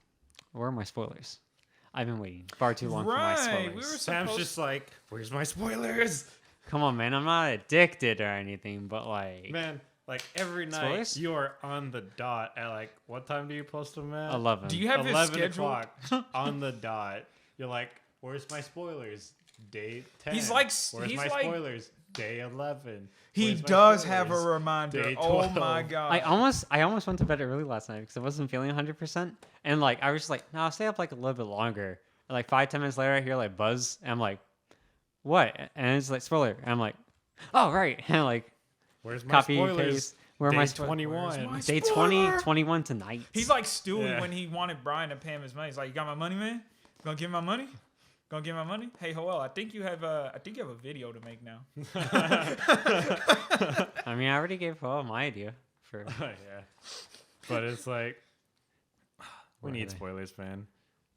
Where are my spoilers? I've been waiting far too long for my Right, spoilers. we were Sam's supposed- just like, "Where's my spoilers?" Come on, man. I'm not addicted or anything, but like Man, like every night Spoilers? you are on the dot at like what time do you post them at? 11. Do you have his 11 schedule? o'clock on the dot. You're like, "Where's my spoilers?" Day 10. He's like- "Where's he's my like- spoilers?" Day 11. He "Where's my does have a spoilers?" reminder. Day Oh 12. my god. I almost went to bed early last night because I wasn't feeling 100%, and like I was just like, no, I'll stay up like a little bit longer. And like 5-10 minutes later, I hear like buzz, and I'm like, what? And it's like spoiler, and I'm like, oh right, and like Where's my copy spoilers? paste. Where am I? Day 21. my Day spoiler? 20, 21 tonight. He's like Stewie Yeah. when he wanted Brian to pay him his money. He's like, "You got my money, man? Gonna give me my money? Gonna give me my money? Hey, Joel, I think you have a video to make now." I mean, I already gave my idea for. yeah. But it's like, we Where are need they? spoilers, man.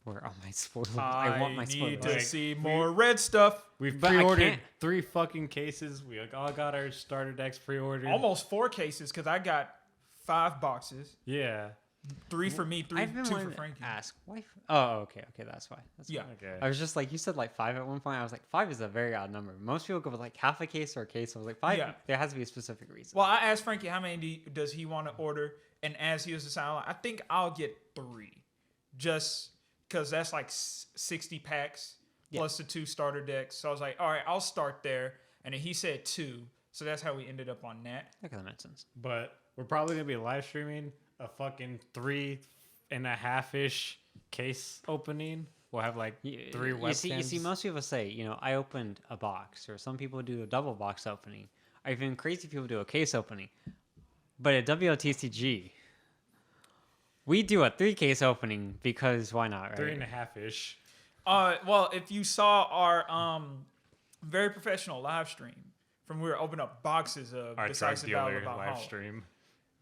Where are my spoilers? I want my need spoilers. to Like, see more red stuff. We've But I pre-ordered can't- 3 fucking cases. We like, all got our starter decks pre-ordered. Almost 4 cases because I got 5 boxes. Yeah. 3 for me, 2 I've been for wanting to Frankie. ask. Why? Oh, okay, that's why. That's Yeah. fine. Okay. I was just like, you said like 5 at one point. I was like, 5 is a very odd number. Most people go with like half a case or a case. I was like, 5. Yeah. There has to be a specific reason. Well, I asked Frankie how many does he want to order, and as he was deciding, I think I'll get 3, just because that's like 60 packs Yeah. plus the 2 starter decks. So I was like, all right, I'll start there, and then he said 2. So that's how we ended up on that. Okay, that makes sense. But we're probably gonna be live streaming a fucking 3.5-ish case opening. We'll have like 3 webcams. You see, most people say, I opened a box, or some people do a double box opening. Or even crazy people do a case opening. But at WLTCG, we do a 3 case opening because why not, right? 3.5-ish. Well, if you saw our very professional live stream from we were opening up boxes of Our drug Decisive Battle dealer About live Home, stream.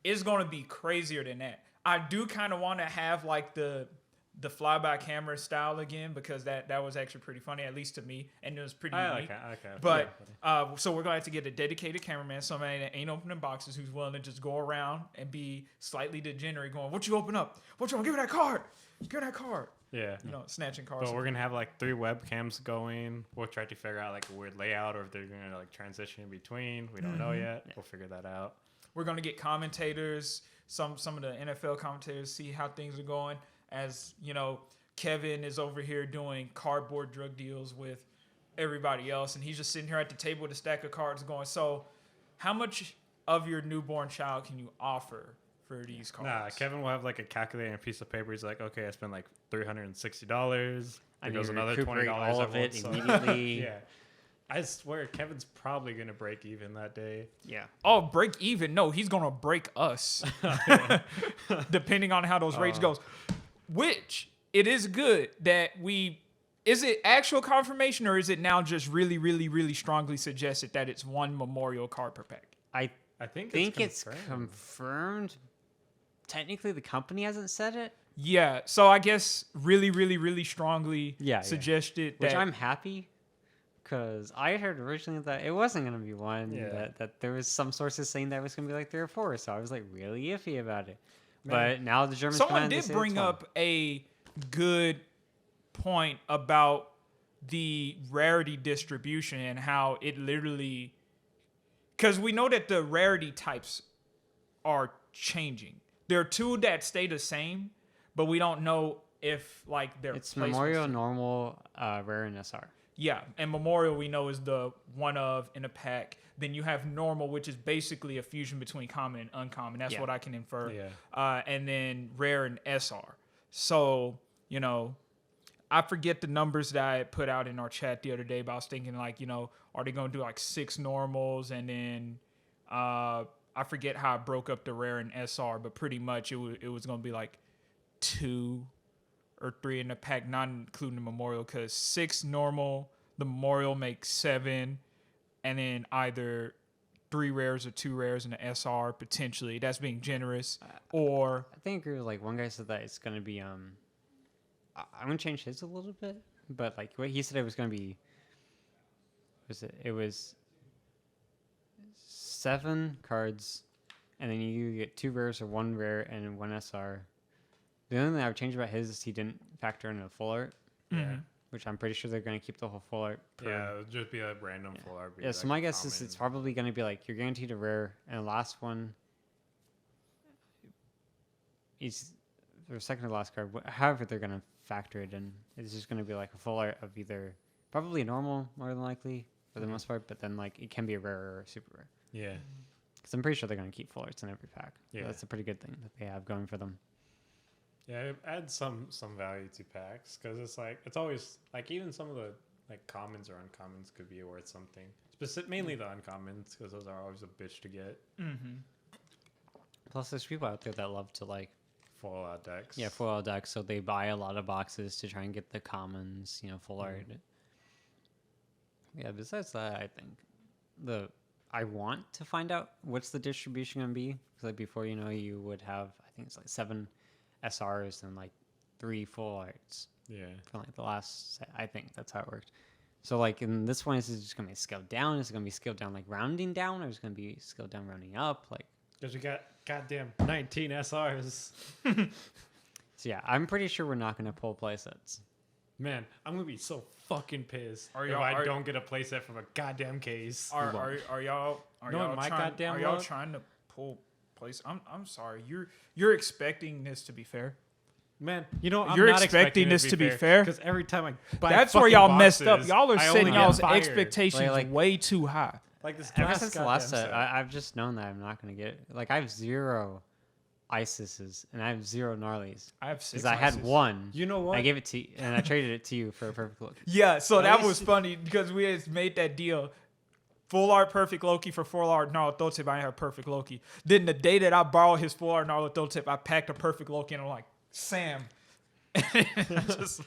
it's going to be crazier than that. I do kind of want to have like the fly-by camera style again because that was actually pretty funny, at least to me, and it was pretty unique. Okay. But so we're going to have to get a dedicated cameraman, somebody that ain't opening boxes, who's willing to just go around and be slightly degenerate, going, "What you open up? What you want? Give me that card. Give me that card." Yeah. Snatching cards. But we're gonna have like 3 webcams going. We'll try to figure out like a weird layout, or if they're gonna like transition in between. We don't know yet. Yeah. We'll figure that out. We're gonna get commentators, some of the NFL commentators, see how things are going. As Kevin is over here doing cardboard drug deals with everybody else, and he's just sitting here at the table with a stack of cards, going, "So, how much of your newborn child can you offer for these cards?" Nah, Kevin will have like a calculator and a piece of paper. He's like, "Okay, I spent like $360. I There goes need to another recuperate $20 all of it immediately. Yeah. I swear, Kevin's probably gonna break even that day. Yeah. Oh, break even? No, he's gonna break us, depending on how those rates goes. Which it is good that we. Is it actual confirmation, or is it now just really, really, really strongly suggested that it's 1 memorial card per pack? I think it's confirmed. Technically, the company hasn't said it. Yeah, so I guess really, really, really strongly suggested Which that. I'm happy, because I heard originally that it wasn't going to be 1. Yeah. That there was some sources saying that it was going to be like 3 or 4. So I was like really iffy about it. Man. But now the Germans Someone come out and they did say bring it's 1. up a good point about the rarity distribution and how it literally, because we know that the rarity types are changing. There are 2 that stay the same, but we don't know if like they're It's placements. Memorial, Normal, Rare, and SR. Yeah, and Memorial we know is the one of in a pack. Then you have Normal, which is basically a fusion between common and uncommon. That's what I can infer. Yeah. And then Rare and SR. So, I forget the numbers that I put out in our chat the other day, but I was thinking like, are they going to do like 6 normals? And then I forget how I broke up the Rare and SR, but pretty much it was going to be like 2 or 3 in the pack, not including the Memorial, because 6 normal, the Memorial makes 7, and then either 3 rares or 2 rares in the SR potentially. That's being generous. Or I think I agree with like one guy said that it's going to be I'm going to change his a little bit, but like what he said it was going to be it was 7 cards, and then you get 2 rares or 1 rare and 1 SR. The only thing I would change about his is he didn't factor in a full art, which I'm pretty sure they're going to keep the whole full art. Yeah, it'll just be a random full art. Yeah, so my guess is it's probably going to be like you're guaranteed a rare, and the last one is or second to last card. However, they're going to factor it in. It's just going to be like a full art of either probably a normal, more than likely for the most part, but then like it can be a rare or a super rare. Yeah, because I'm pretty sure they're going to keep full arts in every pack. Yeah, so that's a pretty good thing that they have going for them. Yeah, it adds some value to packs because it's like it's always like even some of the like commons or uncommons could be worth something. Mainly the uncommons because those are always a bitch to get. mm-hmm. Plus, there's people out there that love to like full out decks. Yeah, full out decks. So they buy a lot of boxes to try and get the commons, full art. Yeah. Besides that, I think I want to find out what's the distribution gonna be because like before you would have I think it's like 7 SRs and like 3 full arts. Yeah. For like the last set. I think that's how it worked. So like in this one, is it just gonna be scaled down? Is it gonna be scaled down like rounding down, or is it gonna be scaled down rounding up? Like because we got goddamn 19 SRs. So yeah, I'm pretty sure we're not gonna pull playsets. Man, I'm gonna be so fucking pissed if y'all- I don't get a playset from a goddamn case. Are y'all Knowing my goddamn are y'all luck? trying to pull place? I'm sorry. You're expecting this to be fair. Man, I'm You're not expecting this to be fair? because every time I buy That's where fucking y'all messed up. boxes, Y'all are I only setting get y'all's fired. expectations Like- way too high. Like this Ever last since the goddamn last set, I've just known that I'm not gonna get it. Like I have 0 Isises and I have 0 Gnarlies. I have 6. Because I had ISIS. one. You know what? I gave it to you, and I traded it to you for a perfect look. Yeah, so At that least was funny because we had made that deal. Full art perfect Loki for full art Naruto-tip. I didn't have perfect Loki. Then the day that I borrowed his full art Naruto-tip, I packed a perfect Loki and I'm like, Sam. Just,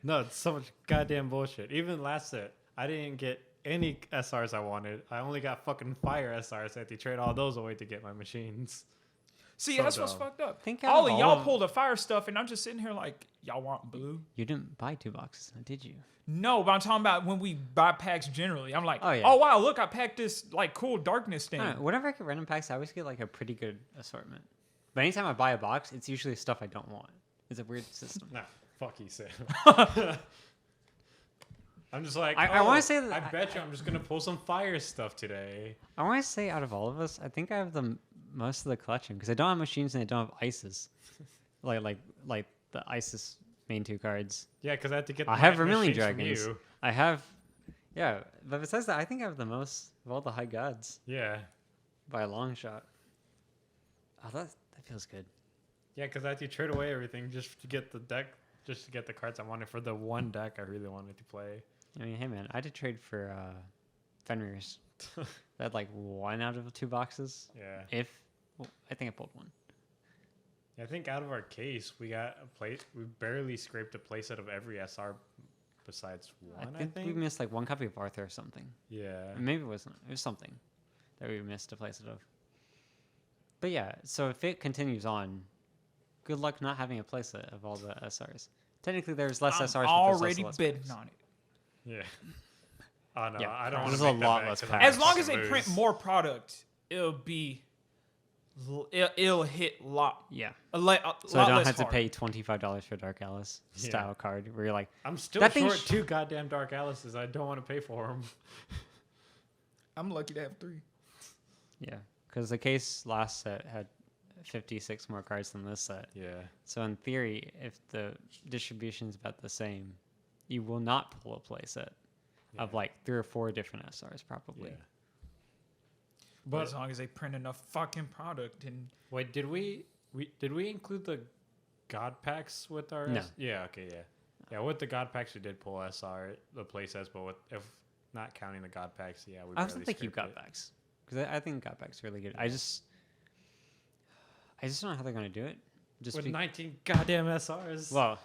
No, it's so much goddamn bullshit. Even last set, I didn't get any SRs I wanted. I only got fucking fire SRs. I had to trade all those away to get my machines. see, So that's what's dumb. fucked up. Think out All of of all y'all of- pulled the fire stuff and I'm just sitting here like, y'all want blue? You didn't buy 2 boxes, did you? No, but I'm talking about when we buy packs generally. I'm like, Oh, yeah. oh wow, look, I packed this like cool darkness thing. I don't know, whenever I get random packs, I always get like a pretty good assortment. But anytime I buy a box, it's usually stuff I don't want. It's a weird system. Nah, fuck you, Sam. I'm just like, I wanna say that I bet you I'm just gonna pull some fire stuff today. I want to say out of all of us, I think I have most of the collection because I don't have machines and I don't have Isis. like the Isis main 2 cards. Yeah, because I had to get. I the have ma- Vermilion machines from Dragons. you. I have, yeah. But besides that, I think I have the most of all the high gods Yeah, by a long shot. Oh, that feels good. yeah, because I had to trade away everything just to get the deck, just to get the cards I wanted for the one deck I really wanted to play. I mean, hey man, I did trade for Fenrir's. I had like 1 out of 2 boxes. Yeah. Well, I think I pulled 1. I think out of our case, we got a place. We barely scraped a playset of every SR besides one. I think. we missed like 1 copy of Arthur or something. Yeah. Maybe it wasn't. It was something that we missed a playset of. But yeah, so if it continues on, good luck not having a playset of all the SRs. Technically, there's less I'm SRs. but there's already also less bidding packs. on it. Yeah. Oh no, Yeah, I don't want there's to a make that lot bet less 'cause packs. I'm As long as gonna they print lose. more product, it'll hit a lot. Yeah. A So I don't less have to hard. pay $25 for Dark Alice Yeah. style card where you're like, I'm still That thing short sh- 2 goddamn Dark Alices. I don't want to pay for them. I'm lucky to have 3. yeah. Because the case last set had 56 more cards than this set. Yeah. So in theory, if the distribution's about the same, you will not pull a playset of Yeah. like 3 or 4 different SRs probably. Yeah. But But as long as they print enough fucking product and wait, did we include the God packs with our? No. Yeah. Okay. Yeah. Yeah. With the God packs, we did pull SR the playsets, but if not counting the God packs, yeah, we. I also barely think you scraped got it. backs because I think got backs really good. I just don't know how they're gonna do it. Just With be- 19 goddamn SRs. well,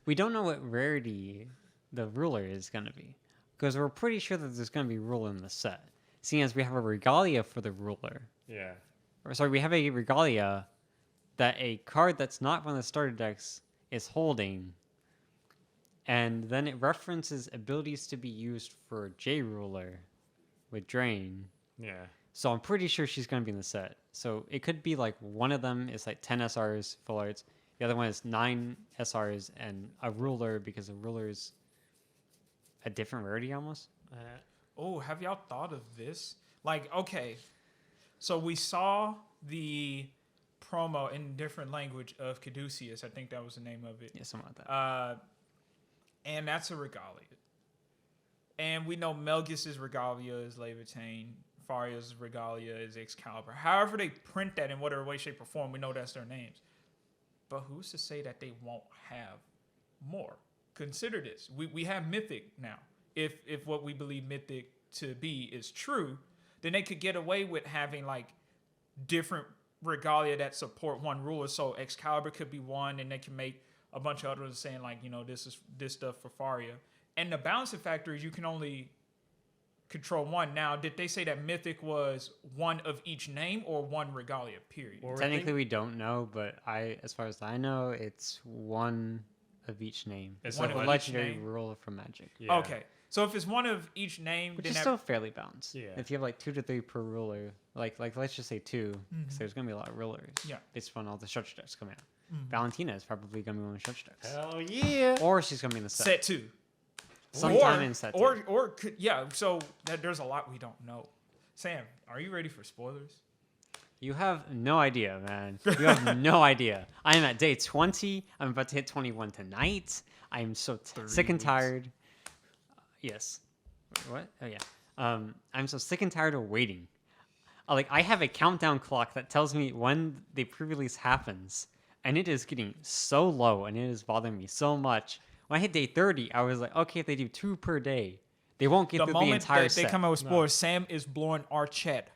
we don't know what rarity the ruler is gonna be because we're pretty sure that there's gonna be ruler in the set. Seeing as we have a regalia for the ruler, yeah. or sorry, we have a regalia that a card that's not one of the starter decks is holding, and then it references abilities to be used for J ruler with Drain. Yeah. So I'm pretty sure she's going to be in the set. So it could be like one of them is like 10 SRs full arts. The other one is 9 SRs and a ruler because a ruler is a different rarity almost. oh, have y'all thought of this? Like, okay, so we saw the promo in different language of Caduceus. I think that was the name of it. Yeah, something like that. And that's a regalia. And we know Melgis's regalia is Levitain. Faria's regalia is Excalibur. However they print that in whatever way, shape, or form, we know that's their names. But who's to say that they won't have more? Consider this. We have Mythic now. If what we believe Mythic to be is true, then they could get away with having like different regalia that support one ruler. So Excalibur could be one, and they can make a bunch of others saying like, you know, this is this stuff for Faria. And the balancing factor is you can only control one. Now, did they say that Mythic was one of each name or one regalia, period? Or I Technically, think we don't know, but as far as I know, it's one of each name. It's It's one like of a each legendary name? ruler from Magic, yeah. Okay. So if it's one of each name, which then is that, still fairly balanced. Yeah. If you have like 2 to 3 per ruler, like let's just say 2, because there's gonna be a lot of rulers. Yeah. Based on all the stretch decks coming out. Valentina is probably gonna be one of the stretch decks, Hell yeah. or she's gonna be in the set. set 2. Sometime in set 2. Or could, yeah, so there's a lot we don't know. Sam, are you ready for spoilers? You have no idea, man. You have no idea. I am at day 20. I'm about to hit 21 tonight. I am so sick and weeks. tired. Yes. What? Oh, yeah. I'm so sick and tired of waiting. Like, I have a countdown clock that tells me when the pre-release happens, and it is getting so low, and it is bothering me so much. When I hit day 30, I was like, okay, if they do 2 per day, they won't get The through the moment entire that they set. come out with spoilers, Sam is blowing our chat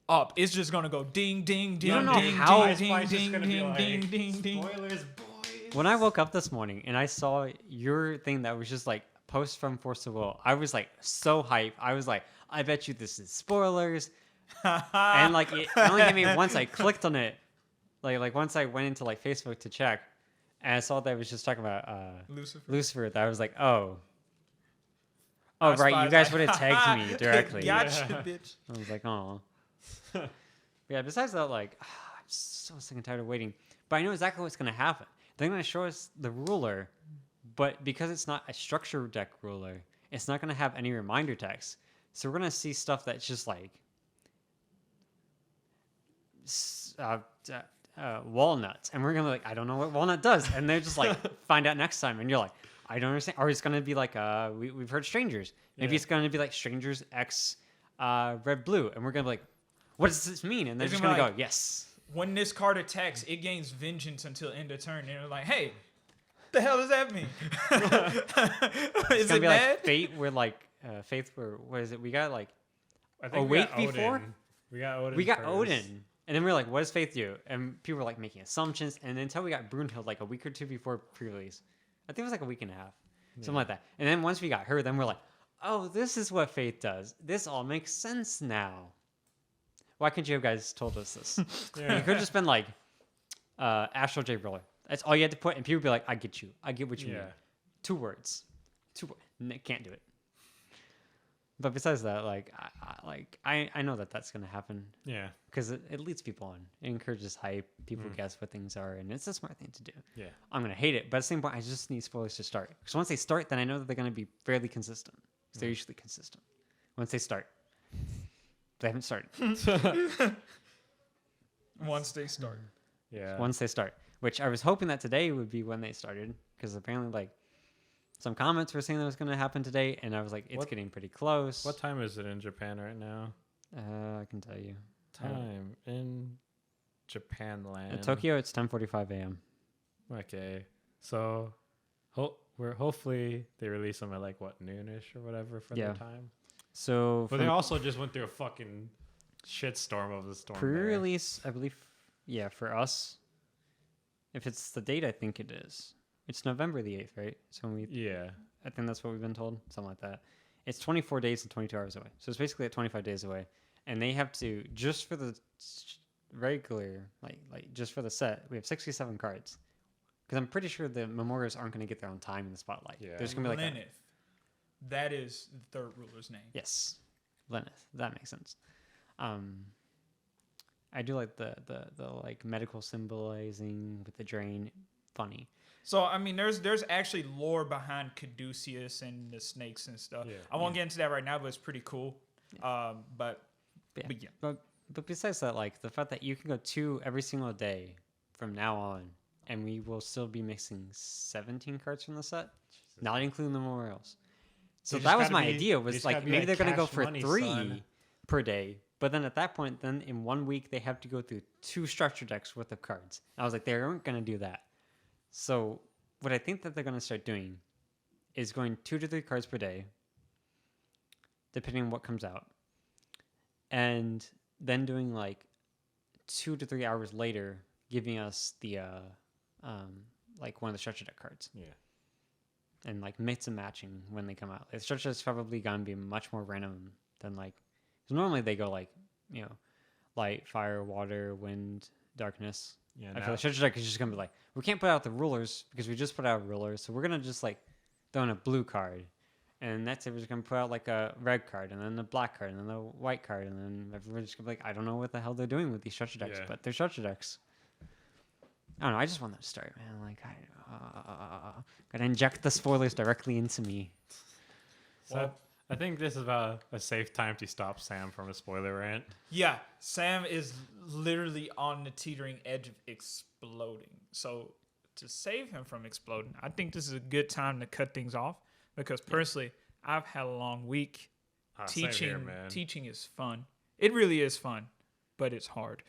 up. It's just gonna go ding, ding, ding, don't know ding, how- ding, Mine's ding, just ding, gonna be ding, like, ding, ding, ding. Spoilers, boys. When I woke up this morning and I saw your thing that was just like post from Force of Will, I was like so hyped. I was like, I bet you this is spoilers. And like it only hit me once I clicked on it. Like once I went into like Facebook to check, and I saw that it was just talking about Lucifer. That I was like, oh, right, you guys would have tagged me directly. Gotcha, bitch. I was like, oh. Yeah. Besides that, like, I'm so sick and tired of waiting. But I know exactly what's gonna happen. They're gonna show us the ruler, but because it's not a structure deck ruler, it's not gonna have any reminder text. So we're gonna see stuff that's just like walnuts, and we're gonna be like, I don't know what walnut does, and they're just like, find out next time, and you're like, I don't understand. Or it's gonna be like, we've heard strangers. Maybe it's gonna be like strangers X red blue, and we're gonna be like, what does this mean? And they're just gonna go, yes. When this card attacks, it gains vengeance until end of turn. And they're like, hey, the hell does that mean? It's Is gonna it be bad? like Fate, where like Faith, where what is it? We got like I think we got before? We got Odin. we got first. Odin, and then we're like, what does Faith do? And people were like making assumptions, and until we got Brunhild like a week or two before pre-release, I think it was like a week and a half, something like that. And then once we got her, then we're like, oh, this is what Faith does. This all makes sense now. Why couldn't you guys told us this? You could have just been like, Astral J Roller. That's all you had to put, and people would be like, I get you. I get what you mean. 2 words. Can't do it. But besides that, like, I know that that's gonna happen. Yeah. Because it leads people on. It encourages hype. People guess what things are, and it's a smart thing to do. Yeah. I'm gonna hate it, but at the same point, I just need spoilers to start. Because once they start, then I know that they're gonna be fairly consistent. Because they're usually consistent. Once they start. They haven't started. Once they start. Yeah. Once they start. Which I was hoping that today would be when they started. Because apparently, like, some comments were saying that was going to happen today. And I was like, it's getting pretty close. What time is it in Japan right now? I can tell you. Time in Japan land. In Tokyo, it's 10:45 a.m. Okay. So hopefully they release them at like what, noonish or whatever for their time. So But they also just went through a fucking shitstorm of the storm. pre-release, I believe, for us, if it's the date, I think it is. It's November the 8th, right? So when I think that's what we've been told, something like that. It's 24 days and 22 hours away. So it's basically 25 days away. And they have to, just for the regular, like just for the set, we have 67 cards. Because I'm pretty sure the memorials aren't going to get there on time in the spotlight. Yeah. There's going to be like Lenneth. That is the third ruler's name. Yes, Lenneth. That makes sense. I do like the like medical symbolizing with the drain. Funny. So I mean, there's actually lore behind Caduceus and the snakes and stuff. Yeah. I won't get into that right now, but it's pretty cool. Yeah. But yeah. But besides that, like the fact that you can go 2 every single day from now on, and we will still be mixing 17 cards from the set, not including the memorials. So that was my idea. Was like maybe they're gonna go for 3 per day, but then at that point, then in 1 week they have to go through 2 structure decks worth of cards. I was like, they aren't gonna do that. So what I think that they're gonna start doing is going 2 to 3 cards per day, depending on what comes out, and then doing like 2 to 3 hours later, giving us the like one of the structure deck cards. Yeah. And like mix and matching when they come out. The structure is probably gonna be much more random than like, because normally they go like, light, fire, water, wind, darkness. Yeah. I feel like structure deck is just gonna be like, we can't put out the rulers because we just put out rulers, so we're gonna just like throw in a blue card, and that's it. We're just gonna put out like a red card, and then the black card, and then the white card, and then everyone's just gonna be like, I don't know what the hell they're doing with these structure decks, but they're structure decks. I don't know. I just want them to start, man. Like, I gotta inject the spoilers directly into me. So I think this is about a safe time to stop Sam from a spoiler rant. Yeah, Sam is literally on the teetering edge of exploding. So to save him from exploding, I think this is a good time to cut things off because personally, I've had a long week Same teaching here, man. teaching is fun. It really is fun, but it's hard.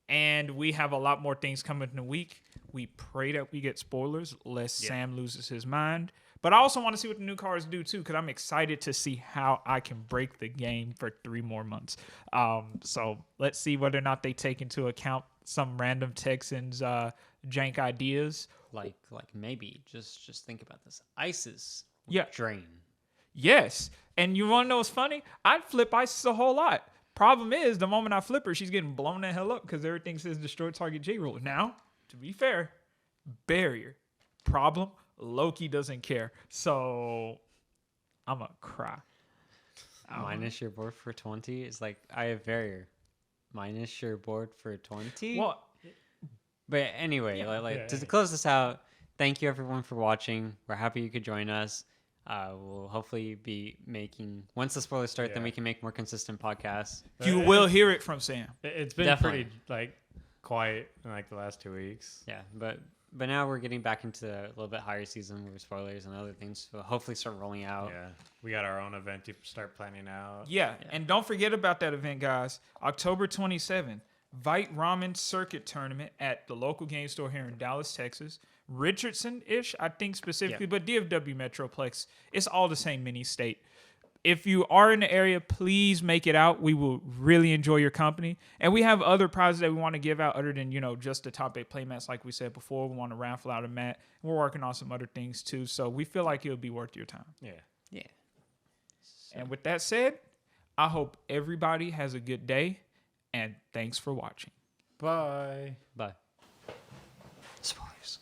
And we have a lot more things coming in the week. We pray that we get spoilers, lest Sam loses his mind. But I also want to see what the new cars do too, because I'm excited to see how I can break the game for 3 more months. So let's see whether or not they take into account some random Texans jank ideas. Like maybe just think about this. ISIS Yeah. drain. Yes. And you want to know what's funny? I'd flip ISIS a whole lot. Problem is, the moment I flip her, she's getting blown the hell up because everything says destroy target J rule. Now, to be fair, barrier. Problem, Loki doesn't care. So, I'm going to cry. Minus your board for 20 is like, I have barrier. Minus your board for 20? Well, But anyway, to close this out, thank you everyone for watching. We're happy you could join us. We'll hopefully be making, once the spoilers start, then we can make more consistent podcasts. you will hear it from Sam. It's been Definitely. pretty like quiet in like the last 2 weeks. Yeah, but now we're getting back into a little bit higher season where spoilers and other things will hopefully start rolling out. Yeah, we got our own event to start planning out. Yeah, and don't forget about that event, guys. October 27th, Vite Ramen Circuit Tournament at the local game store here in Dallas, Texas. Richardson-ish, I think specifically, but DFW Metroplex. It's all the same mini state. If you are in the area, please make it out. We will really enjoy your company. And we have other prizes that we want to give out other than, just the top 8 playmats like we said before. We want to raffle out a mat. We're working on some other things too. So we feel like it'll be worth your time. Yeah. Yeah. And with that said, I hope everybody has a good day. And thanks for watching. Bye. Bye. Spoilers.